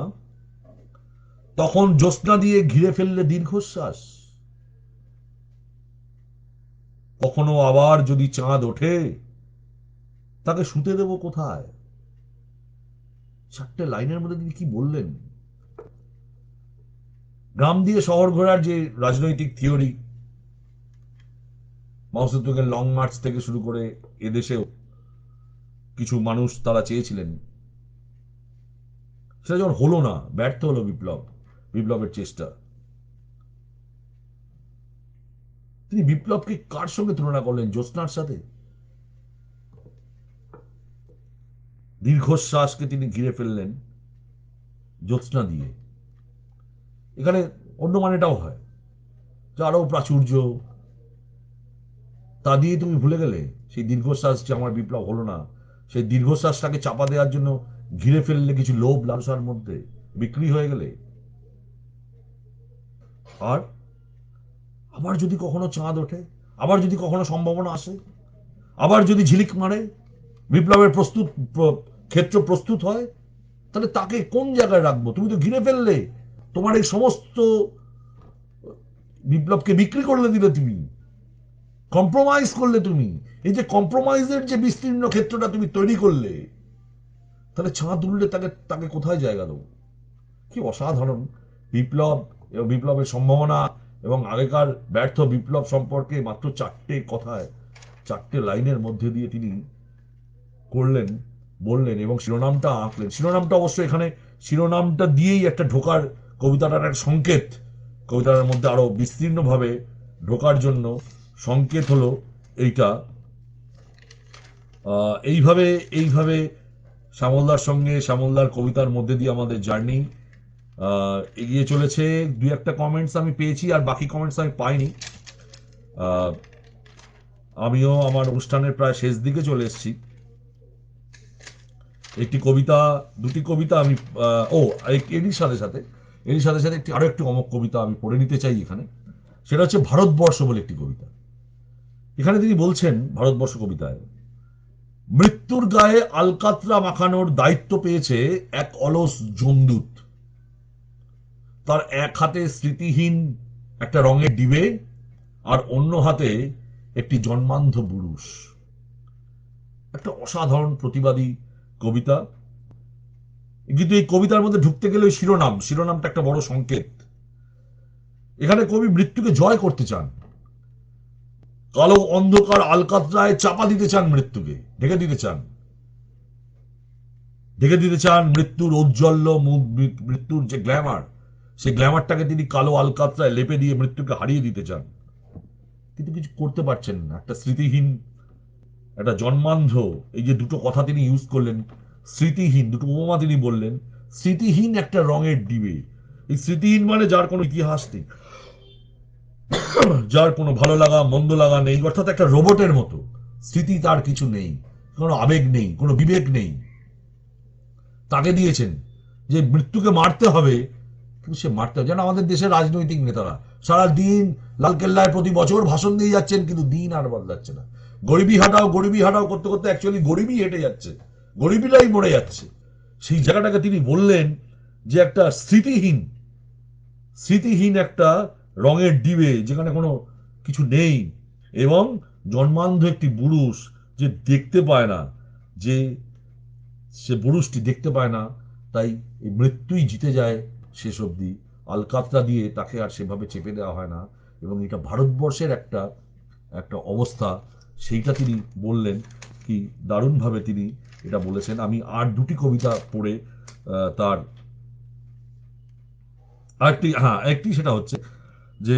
তখন জ্যোৎস্না দিয়ে ঘিরে ফেললে দীর্ঘশ্বাস। কখনো আবার যদি চাঁদ ওঠে, তাকে শুতে দেব কোথায়? 4টে লাইনের মধ্যে তিনি কি বললেন? গ্রাম দিয়ে শহর ঘোরার যে রাজনৈতিক থিওরি, মাও সেতুংয়ের লং মার্চ থেকে শুরু করে এদেশেও কিছু মানুষ তারা চেয়েছিলেন, সেটা যখন হলো না, ব্যর্থ হলো বিপ্লবের চেষ্টা, তিনি বিপ্লবকে কার সঙ্গে তুলনা করলেন? জ্যোৎস্নার সাথে। দীর্ঘশ্বাসকে তিনি ঘিরে ফেললেন জ্যোৎস্না দিয়ে। এখানে অন্য মানেটাও হয়, যে আরো প্রাচুর্য, তা দিয়ে তুমি ভুলে গেলে সেই দীর্ঘশ্বাস, যে আমার বিপ্লব হলো না, সেই দীর্ঘশ্বাসটাকে চাপা দেওয়ার জন্য ঘিরে ফেললে কিছু লোভ লালসার মধ্যে, বিক্রি হয়ে গেলে। আর আবার যদি কখনো চাঁদ ওঠে, আবার যদি কখনো সম্ভাবনা আসে, আবার যদি ঝিলিক মারে, বিপ্লবের ক্ষেত্র প্রস্তুত হয়, তাহলে তাকে কোন জায়গায় রাখবো? তুমি তো ঘিরে ফেললে, তোমার এই সমস্ত বিপ্লবকে বিক্রি করলে দিলে, তুমি কম্প্রোমাইজ করলে। তুমি এই যে কম্প্রোমাইজের যে বিস্তীর্ণ ক্ষেত্রটা তুমি তৈরি করলে, তাহলে চাঁদ উঠলে তাকে তাকে কোথায় জায়গা দেবো? কি অসাধারণ বিপ্লব এবং বিপ্লবের সম্ভাবনা এবং আগেকার ব্যর্থ বিপ্লব সম্পর্কে মাত্র 4টে কথায়, 4টে লাইনের মধ্যে দিয়ে তিনি করলেন, বললেন এবং শিরোনামটা আঁকলেন। শিরোনামটা অবশ্য এখানে, শিরোনামটা দিয়েই একটা ঢোকার, কবিতাটার একটা সংকেত, কবিতার মধ্যে আরো বিস্তীর্ণভাবে ঢোকার জন্য সংকেত হলো এইটা। এইভাবে এইভাবে শ্যামলদার সঙ্গে, শ্যামলদার কবিতার মধ্যে দিয়ে আমাদের জার্নি এগিয়ে চলেছে। দুই একটা কমেন্টস আমি পেয়েছি, আর বাকি কমেন্টস আমি পাইনি। আমিও আমার অনুষ্ঠানের প্রায় শেষ দিকে চলে এসেছি। একটি কবিতা, দুটি কবিতা আমি এরই সাথে একটি আরো একটি অমক কবিতা আমি পড়ে নিতে চাই এখানে। সেটা হচ্ছে ভারতবর্ষ বলে একটি কবিতা। এখানে তিনি বলছেন, ভারতবর্ষ কবিতায়, মৃত্যুর গায়ে আলকাতরা মাখানোর দায়িত্ব পেয়েছে এক অলস জমদূত। তার এক হাতে স্মৃতিহীন একটা রঙের ডিবে, আর অন্য হাতে একটি জন্মান্ধ বুরুষ। একটা অসাধারণ প্রতিবাদী কবিতা। কিন্তু এই কবিতার মধ্যে ঢুকতে গেলে ওই শিরোনামটা একটা বড় সংকেত। এখানে কবি মৃত্যুকে জয় করতে চান, কালো অন্ধকার আলকাতরায় চাপা দিতে চান, মৃত্যুকে ঢেকে দিতে চান, মৃত্যুর ঔজ্জ্বল্য, মৃত্যুর যে গ্ল্যামার, সেই গ্ল্যামারটাকে তিনি কালো আলকাতরায় লেপে দিয়ে মৃত্যুকে হারিয়ে দিতে চান, কিন্তু কিছু করতে পারছেন না। একটা স্মৃতিহীন, একটা জন্মান্ধ, এই যে দুটো কথা তিনি ইউজ করলেন, স্মৃতিহীন, দুটো উপমা তিনি বললেন। স্মৃতিহীন একটা রঙের ডিবে। এই স্মৃতিহীন মানে যার কোনো ইতিহাস নেই, যার কোনো ভালো লাগা মন্দ লাগা নেই, অর্থাৎ একটা রোবটের মতো। স্মৃতি তার কিছু নেই, কোনো আবেগ নেই, কোনো বিবেক নেই। তাকে দিয়েছেন যে মৃত্যুকে মারতে হবে, কিন্তু সে মারতে হবে। যেন আমাদের দেশের রাজনৈতিক নেতারা সারা দিন লালকেল্লায় প্রতি বছর ভাষণ দিয়ে যাচ্ছেন, কিন্তু দিন আর বদলাচ্ছে না। গরিবি হাটাও, গরিবি হাটাও করতে করতে অ্যাকচুয়ালি গরিবি হেঁটে যাচ্ছে, গরিবিরাই মরে যাচ্ছে। সেই জায়গাটাকে তিনি বললেন যে একটা স্মৃতিহীন একটা রঙের ডিবে, যেখানে কোনো কিছু নেই, এবং জন্মান্ধ একটি বুরুষ, যে দেখতে পায় না, যে সে বুরুষটি দেখতে পায় না, তাই এই মৃত্যুই জিতে যায় শেষ অবধি। আলকাতরা দিয়ে তাকে আর সেভাবে চেপে দেওয়া হয় না। এবং এটা ভারতবর্ষের একটা একটা অবস্থা, সেইটা তিনি বললেন, কি দারুণভাবে তিনি এটা বলেছেন। আমি আর দুটি কবিতা পড়ে তার একটি সেটা হচ্ছে যে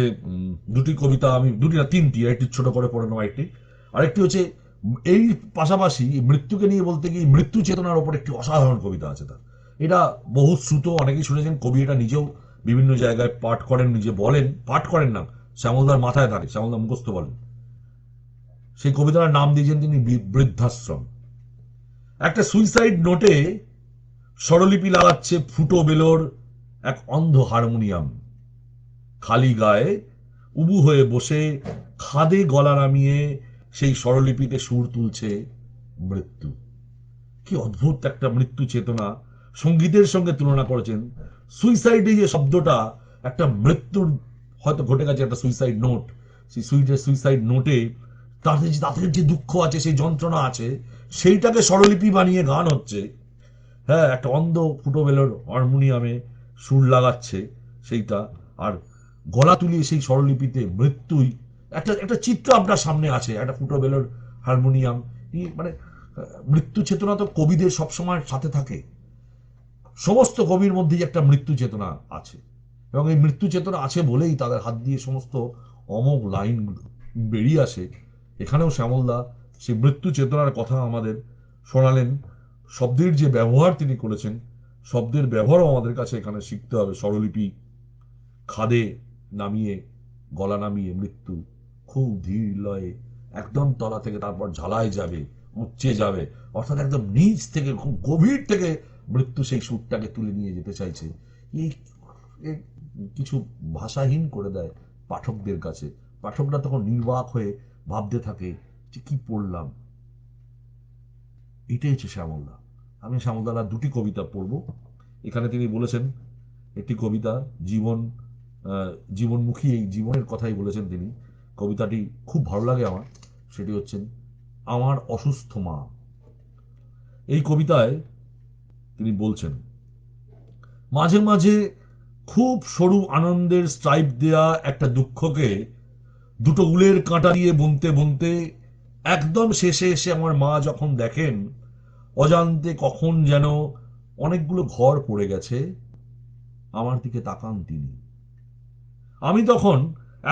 দুটি কবিতা, আমি দুটি না তিনটি, একটি ছোট করে পড়ে নেওয়া একটি, আরেকটি হচ্ছে এই পাশাপাশি মৃত্যুকে নিয়ে বলতে গিয়ে মৃত্যু চেতনার ওপর একটি অসাধারণ কবিতা আছে তার। এটা বহু শ্রুত, অনেকেই শুনেছেন, কবি এটা নিজেও বিভিন্ন জায়গায় পাঠ করেন, নিজে বলেন, পাঠ করেন না, শ্যামলদার মাথায় থাকে, শ্যামলদা মুখস্থ বলেন। সেই কবিতার নাম দিয়েছেন তিনি বৃদ্ধাশ্রম। একটা সুইসাইড নোটে স্বরলিপি লাগাচ্ছে ফুটো বেলোর এক অন্ধ হারমোনিয়াম। খালি গায়ে উবু হয়ে বসে খাদে গলা নামিয়ে সেই স্বরলিপিতে সুর তুলছে মৃত্যু। কি অদ্ভুত একটা মৃত্যু চেতনা সঙ্গীতের সঙ্গে তুলনা করেছেন। সুইসাইডে যে শব্দটা, একটা মৃত্যুর হয়তো ঘটে গেছে, একটা সুইসাইড নোট, সেই সুইসাইড নোটে তাদের যে দুঃখ আছে, সেই যন্ত্রণা আছে, সেইটাকে স্বরলিপি বানিয়ে গান হচ্ছে। হ্যাঁ, একটা অন্ধ ফুটো বেলোর হারমোনিয়ামে সুর লাগাচ্ছে সেইটা, আর গলা তুলিয়ে সেই স্বরলিপিতে মৃত্যুই একটা একটা চিত্র আপনার সামনে আছে, একটা ফুটো বেলোর হারমোনিয়াম। মানে মৃত্যু চেতনা তো কবিদের সবসময় সাথে থাকে, সমস্ত কবির মধ্যেই একটা মৃত্যু চেতনা আছে, এবং এই মৃত্যু চেতনা আছে বলেই তাদের হাত দিয়ে সমস্ত অমোঘ লাইন বেরিয়ে আসে। এখানেও শ্যামলদা সেই মৃত্যু চেতনার কথা আমাদের শোনালেন। শব্দের যে ব্যবহার তিনি করেছেন, শব্দের ব্যবহারও আমাদের কাছে এখানে শিখতে হবে। স্বরলিপি, খাদে নামিয়ে, গলা নামিয়ে মৃত্যু, খুব ধীর লয়ে একদম তলা থেকে তারপর ঝালায় যাবে, উচ্চে যাবে, অর্থাৎ একদম নিচ থেকে, খুব গভীর থেকে মৃত্যু সেই সুরটাকে তুলে নিয়ে যেতে চাইছে। এই কিছু ভাষাহীন করে দেয় পাঠকদের কাছে। পাঠকরা তখন নির্বাক হয়ে ভাবতে থাকে যে কি পড়লাম। এটাই হচ্ছে শ্যামলদা। আমি শ্যামলদার দুটি কবিতা পড়ব। এখানে তিনি বলেছেন একটি কবিতা, জীবনমুখী, এই জীবনের কথাই বলেছেন তিনি। কবিতাটি খুব ভালো লাগে আমার। সেটি হচ্ছেন আমার অসুস্থ মা। এই কবিতায় তিনি বলছেন, মাঝে মাঝে খুব সরু আনন্দের স্ট্রাইপ দেয়া একটা দুঃখকে দুটো উলের কাঁটা দিয়ে বুনতে বুনতে একদম শেষে এসে আমার মা যখন দেখেন অজান্তে কখন যেন অনেকগুলো ঘর পড়ে গেছে, আমার দিকে তাকান তিনি। আমি তখন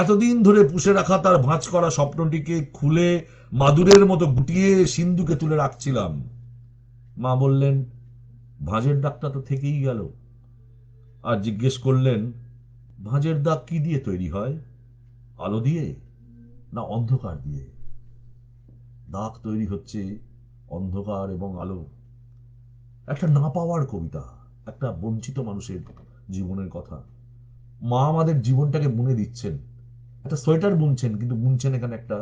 এতদিন ধরে পুষে রাখা তার ভাঁজ করা স্বপ্নটিকে খুলে মাদুরের মতো গুটিয়ে সিন্ধুকে তুলে রাখছিলাম। মা বললেন, ভাঁজের দাগটা তো থেকেই গেল। আর জিজ্ঞেস করলেন, ভাঁজের দাগ কি দিয়ে তৈরি হয়? আলো দিয়ে না অন্ধকার দিয়ে? দাগ তৈরি হচ্ছে অন্ধকার এবং আলো। একটা না পাওয়ার কবিতা, একটা বঞ্চিত মানুষের জীবনের কথা। মা আমাদের জীবনটাকে বুনে দিচ্ছেন, একটা সোয়েটার বুনছেন, কিন্তু বুনছেন এখানে একটা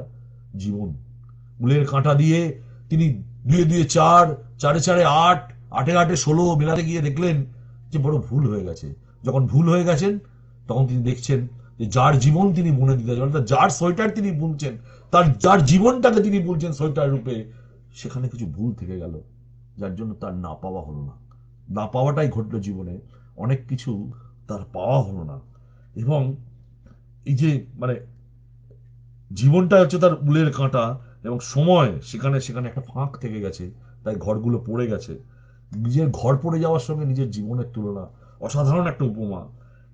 জীবন। উলের কাঁটা দিয়ে তিনি দুয়ে দুয়ে চার, চারে চারে আট, আটে আটে 16 মেলাতে গিয়ে দেখলেন যে বড় ভুল হয়ে গেছে। যখন ভুল হয়ে গেছেন তখন তিনি দেখছেন যে যার জীবন তিনি বুনে দিতে, যার সোয়েটার তিনি বুনছেন, তার যার জীবনটাকে তিনি বুনছেন সোয়েটার রূপে, সেখানে কিছু ভুল থেকে গেল, যার জন্য তার না পাওয়া হলো না। না পাওয়াটাই ঘটলো জীবনে, অনেক কিছু তার পাওয়া হলো না। এবং এই যে মানে জীবনটা হচ্ছে তার উলের কাঁটা, এবং সময় সেখানে সেখানে একটা ফাঁক থেকে গেছে, তাই ঘরগুলো পড়ে গেছে। নিজের ঘর পড়ে যাওয়ার সঙ্গে নিজের জীবনের তুলনা, অসাধারণ একটা উপমা।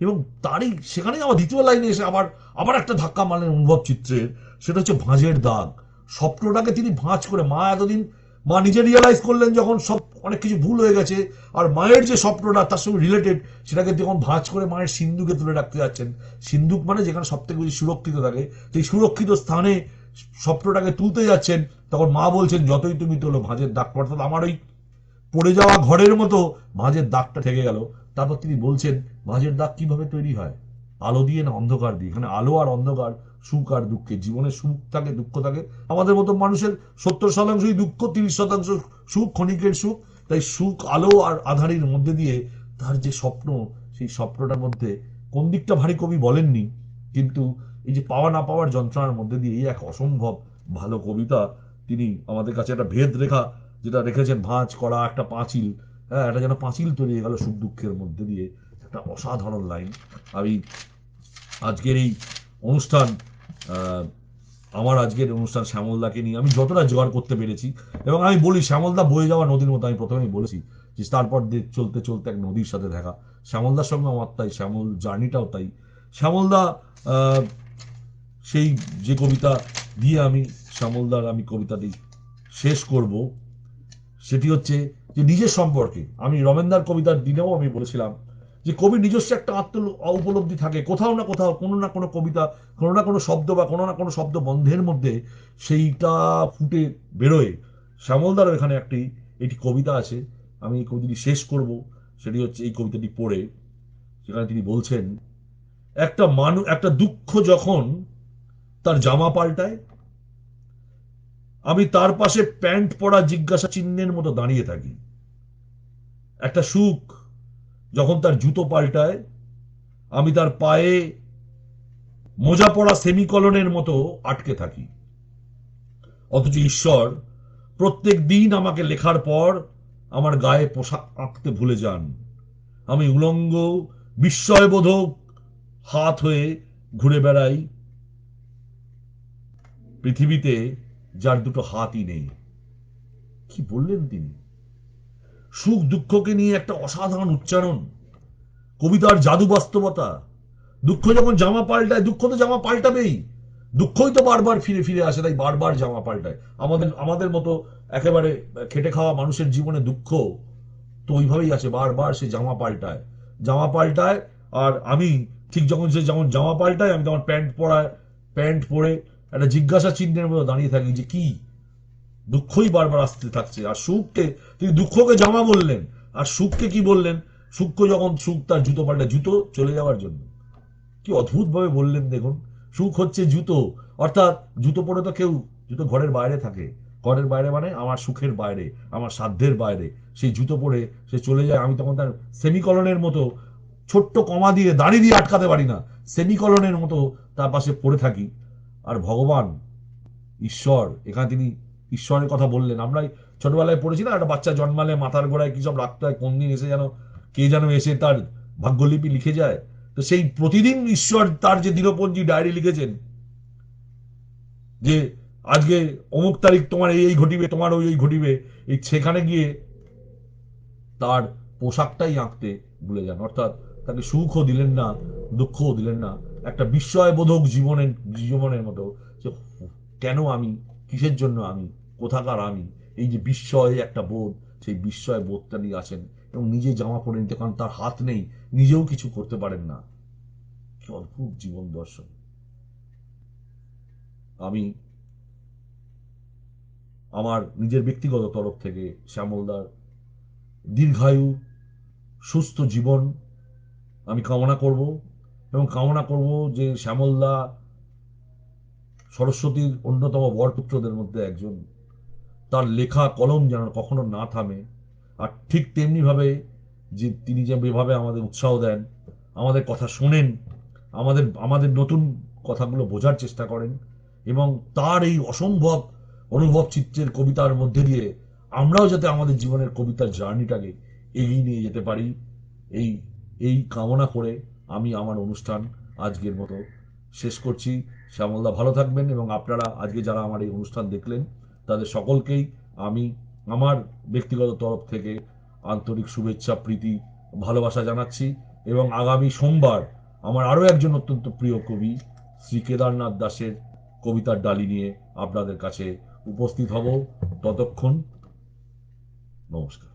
এবং তারই সেখানেই আবার দ্বিতীয় লাইনে এসে আবার আবার একটা ধাক্কা মারলেন অনুভব চিত্রের, সেটা হচ্ছে ভাঁজের দাগ। স্বপ্নটাকে তিনি ভাঁজ করে, মা নিজে রিয়েলাইজ করলেন যখন সব অনেক কিছু ভুল হয়ে গেছে, আর মায়ের যে স্বপ্নটা তার সঙ্গে রিলেটেড, সেটাকে যখন ভাঁজ করে মায়ের সিন্ধুকে তুলে রাখতে যাচ্ছেন। সিন্ধুক মানে যেখানে সব থেকে বেশি সুরক্ষিত থাকে, সেই সুরক্ষিত স্থানে স্বপ্নটাকে তুলতে যাচ্ছেন, তখন মা বলছেন, যতই তুমি তোলো ভাঁজের দাগ পড়তো। আমার ওই পড়ে যাওয়া ঘরের মতো ভাঁজের দাগটা থেকে গেল। তারপর তিনি বলছেন, ভাঁজের দাগ কিভাবে তৈরি হয়? আলো দিয়ে না অন্ধকার দিয়ে? এখানে আলো আর অন্ধকার, সুখ আর দুঃখে, জীবনে সুখ থাকে দুঃখ থাকে। আমাদের মতো মানুষের 70% দুঃখ, 30% সুখ, ক্ষণিকের সুখ। তাই সুখ, আলো আর আধারির মধ্যে দিয়ে তার যে স্বপ্ন, সেই স্বপ্নটার মধ্যে কোন দিকটা ভারী কবি বলেননি, কিন্তু এই যে পাওয়া না পাওয়ার যন্ত্রণার মধ্যে দিয়ে এই এক অসম্ভব ভালো কবিতা তিনি আমাদের কাছে একটা ভেদ রেখা যেটা রেখেছেন, ভাঁজ করা একটা পাঁচিল। হ্যাঁ, একটা যেন পাঁচিল তৈরি হয়ে গেল সুখ দুঃখের মধ্যে দিয়ে। একটা অসাধারণ লাইন। আমি আজকের এই অনুষ্ঠান আমার আজকের অনুষ্ঠান শ্যামলদাকে নিয়ে আমি যতটা জোগাড় করতে পেরেছি, এবং আমি বলি শ্যামলদা বয়ে যাওয়া নদীর মতো, আমি প্রথমেই বলেছি যে তারপর চলতে চলতে এক নদীর সাথে দেখা, শ্যামলদার সঙ্গে আমার তাই, শ্যামল জার্নিটাও তাই। শ্যামলদা আহ, সেই যে কবিতা দিয়ে আমি শ্যামলদার আমি কবিতাটি শেষ করব, সেটি হচ্ছে যে নিজের সম্পর্কে। আমি রমেনদার কবিতার দিনেও আমি বলেছিলাম যে কবির নিজস্ব একটা আত্ম উপলব্ধি থাকে, কোথাও না কোথাও কোনো না কোনো কবিতা, কোনো না কোনো শব্দ বা কোনো না কোনো শব্দ বন্ধের মধ্যে সেইটা ফুটে বেরোয়। শ্যামলদার এখানে একটি কবিতা আছে, আমি এই কবিতাটি শেষ করব। সেটি হচ্ছে এই কবিতাটি পড়ে, সেখানে তিনি বলছেন, একটা দুঃখ যখন তার জামা পাল্টায়, আমি তার পাশে প্যান্ট পরা জিজ্ঞাসা চিহ্নের মতো দাঁড়িয়ে থাকি। একটা সুখ যখন তার জুতো পাল্টায়, আমি তার পায়ে মোজা পড়া সেমিকলনের মতো আটকে থাকি। অথচ ঈশ্বর প্রত্যেক দিন আমাকে লেখার পর আমার গায়ে পোশাক আঁকতে ভুলে যান। আমি উলঙ্গ বিস্ময়বোধক হাত হয়ে ঘুরে বেড়াই পৃথিবীতে, যার দুটো হাতই নেই। কি বললেন তিনি! সুখ দুঃখকে নিয়ে একটা অসাধারণ উচ্চারণ, কবিতার জাদু বাস্তবতা। দুঃখ যখন জামা পাল্টায়, দুঃখ তো জামা পাল্টাবেই, দুঃখই তো বারবার ফিরে ফিরে আসে, তাই বারবার জামা পাল্টায়। আমাদের আমাদের মতো একেবারে খেটে খাওয়া মানুষের জীবনে দুঃখ তো ওইভাবেই আছে, বারবার সে জামা পাল্টায়, জামা পাল্টায়। আর আমি ঠিক যখন সে যেমন জামা পাল্টায়, আমি তখন প্যান্ট পরে একটা জিজ্ঞাসা চিহ্নের মতো দাঁড়িয়ে থাকি যে কি, দুঃখই বারবার আসতে থাকছে। আর সুখকে, তিনি দুঃখকে জামা বললেন, আর সুখকে কি বললেন? সুখ তার জুতো পাল্টায়, জুতো চলে যাওয়ার জন্য। কি অদ্ভুত ভাবে বললেন দেখুন! সুখ হচ্ছে জুতো, অর্থাৎ জুতো পরে তো কেউ, জুতো ঘরের বাইরে থাকে, ঘরের বাইরে মানে আমার সুখের বাইরে, আমার সাধ্যের বাইরে। সেই জুতো পরে সে চলে যায়, আমি তখন তার সেমিকলনের মতো, ছোট্ট কমা দিয়ে দাড়ি দিয়ে আটকাতে পারি না, সেমিকলনের মতো তার পাশে পড়ে থাকি। আর ভগবান, ঈশ্বর, এখানে তিনি ঈশ্বরের কথা বললেন। আমরা ছোটবেলায় পড়েছি না, একটা বাচ্চা জন্মালে মাথার গোড়ায় কি সব রাখতে হয়, কোন দিন এসে যেন কে যেন এসে তার ভাগ্যলিপি লিখে যায়। তো সেই প্রতিদিন ঈশ্বর তার যে দিনপঞ্জি ডায়েরি লিখেছেন, যে আজকে অমুক তারিখ তোমার এই এই ঘটিবে, তোমার ওই ওই ঘটিবে, এই সেখানে গিয়ে তার পোশাকটাই আঁকতে ভুলে যান। অর্থাৎ তাকে সুখও দিলেন না, দুঃখও দিলেন না, একটা বিস্ময়বোধক জীবনের মতো, যে কেন আমি, কিসের জন্য আমি, কোথাকার আমি, এই যে বিস্ময় একটা বোধ, সেই বিস্ময় বোধটা নিয়ে আসেন এবং নিজে জামা পরে নিতে, কারণ তার হাত নেই, নিজেও কিছু করতে পারেন না। কি অদ্ভুত জীবন দর্শন! আমি আমার নিজের ব্যক্তিগত তরফ থেকে শ্যামলদার দীর্ঘায়ু, সুস্থ জীবন আমি কামনা করব, এবং কামনা করব যে শ্যামলদা সরস্বতীর অন্যতম বরপুত্রদের মধ্যে একজন, তার লেখা কলম যেন কখনো না থামে। আর ঠিক তেমনি ভাবে যে তিনি যেভাবে আমাদের উৎসাহ দেন, আমাদের কথা শোনেন, আমাদের আমাদের নতুন কথাগুলো বোঝার চেষ্টা করেন, এবং তার এই অসম্ভব অনুভব চিত্রের কবিতার মধ্যে দিয়ে আমরাও যাতে আমাদের জীবনের কবিতার জার্নিটাকে এগিয়ে নিয়ে যেতে পারি, এই এই কামনা করে আমি আমার অনুষ্ঠান আজকের মতো শেষ করছি। শ্যামলদা ভালো থাকবেন, এবং আপনারা আজকে যারা আমার এই অনুষ্ঠান দেখলেন তাদের সকলকেই আমি আমার ব্যক্তিগত তরফ থেকে আন্তরিক শুভেচ্ছা, প্রীতি, ভালোবাসা জানাচ্ছি। এবং আগামী সোমবার আমার আরো একজন অত্যন্ত প্রিয় কবি শ্রী কেদারনাথ দাসের কবিতার ডালি নিয়ে আপনাদের কাছে উপস্থিত হব। ততক্ষণ নমস্কার।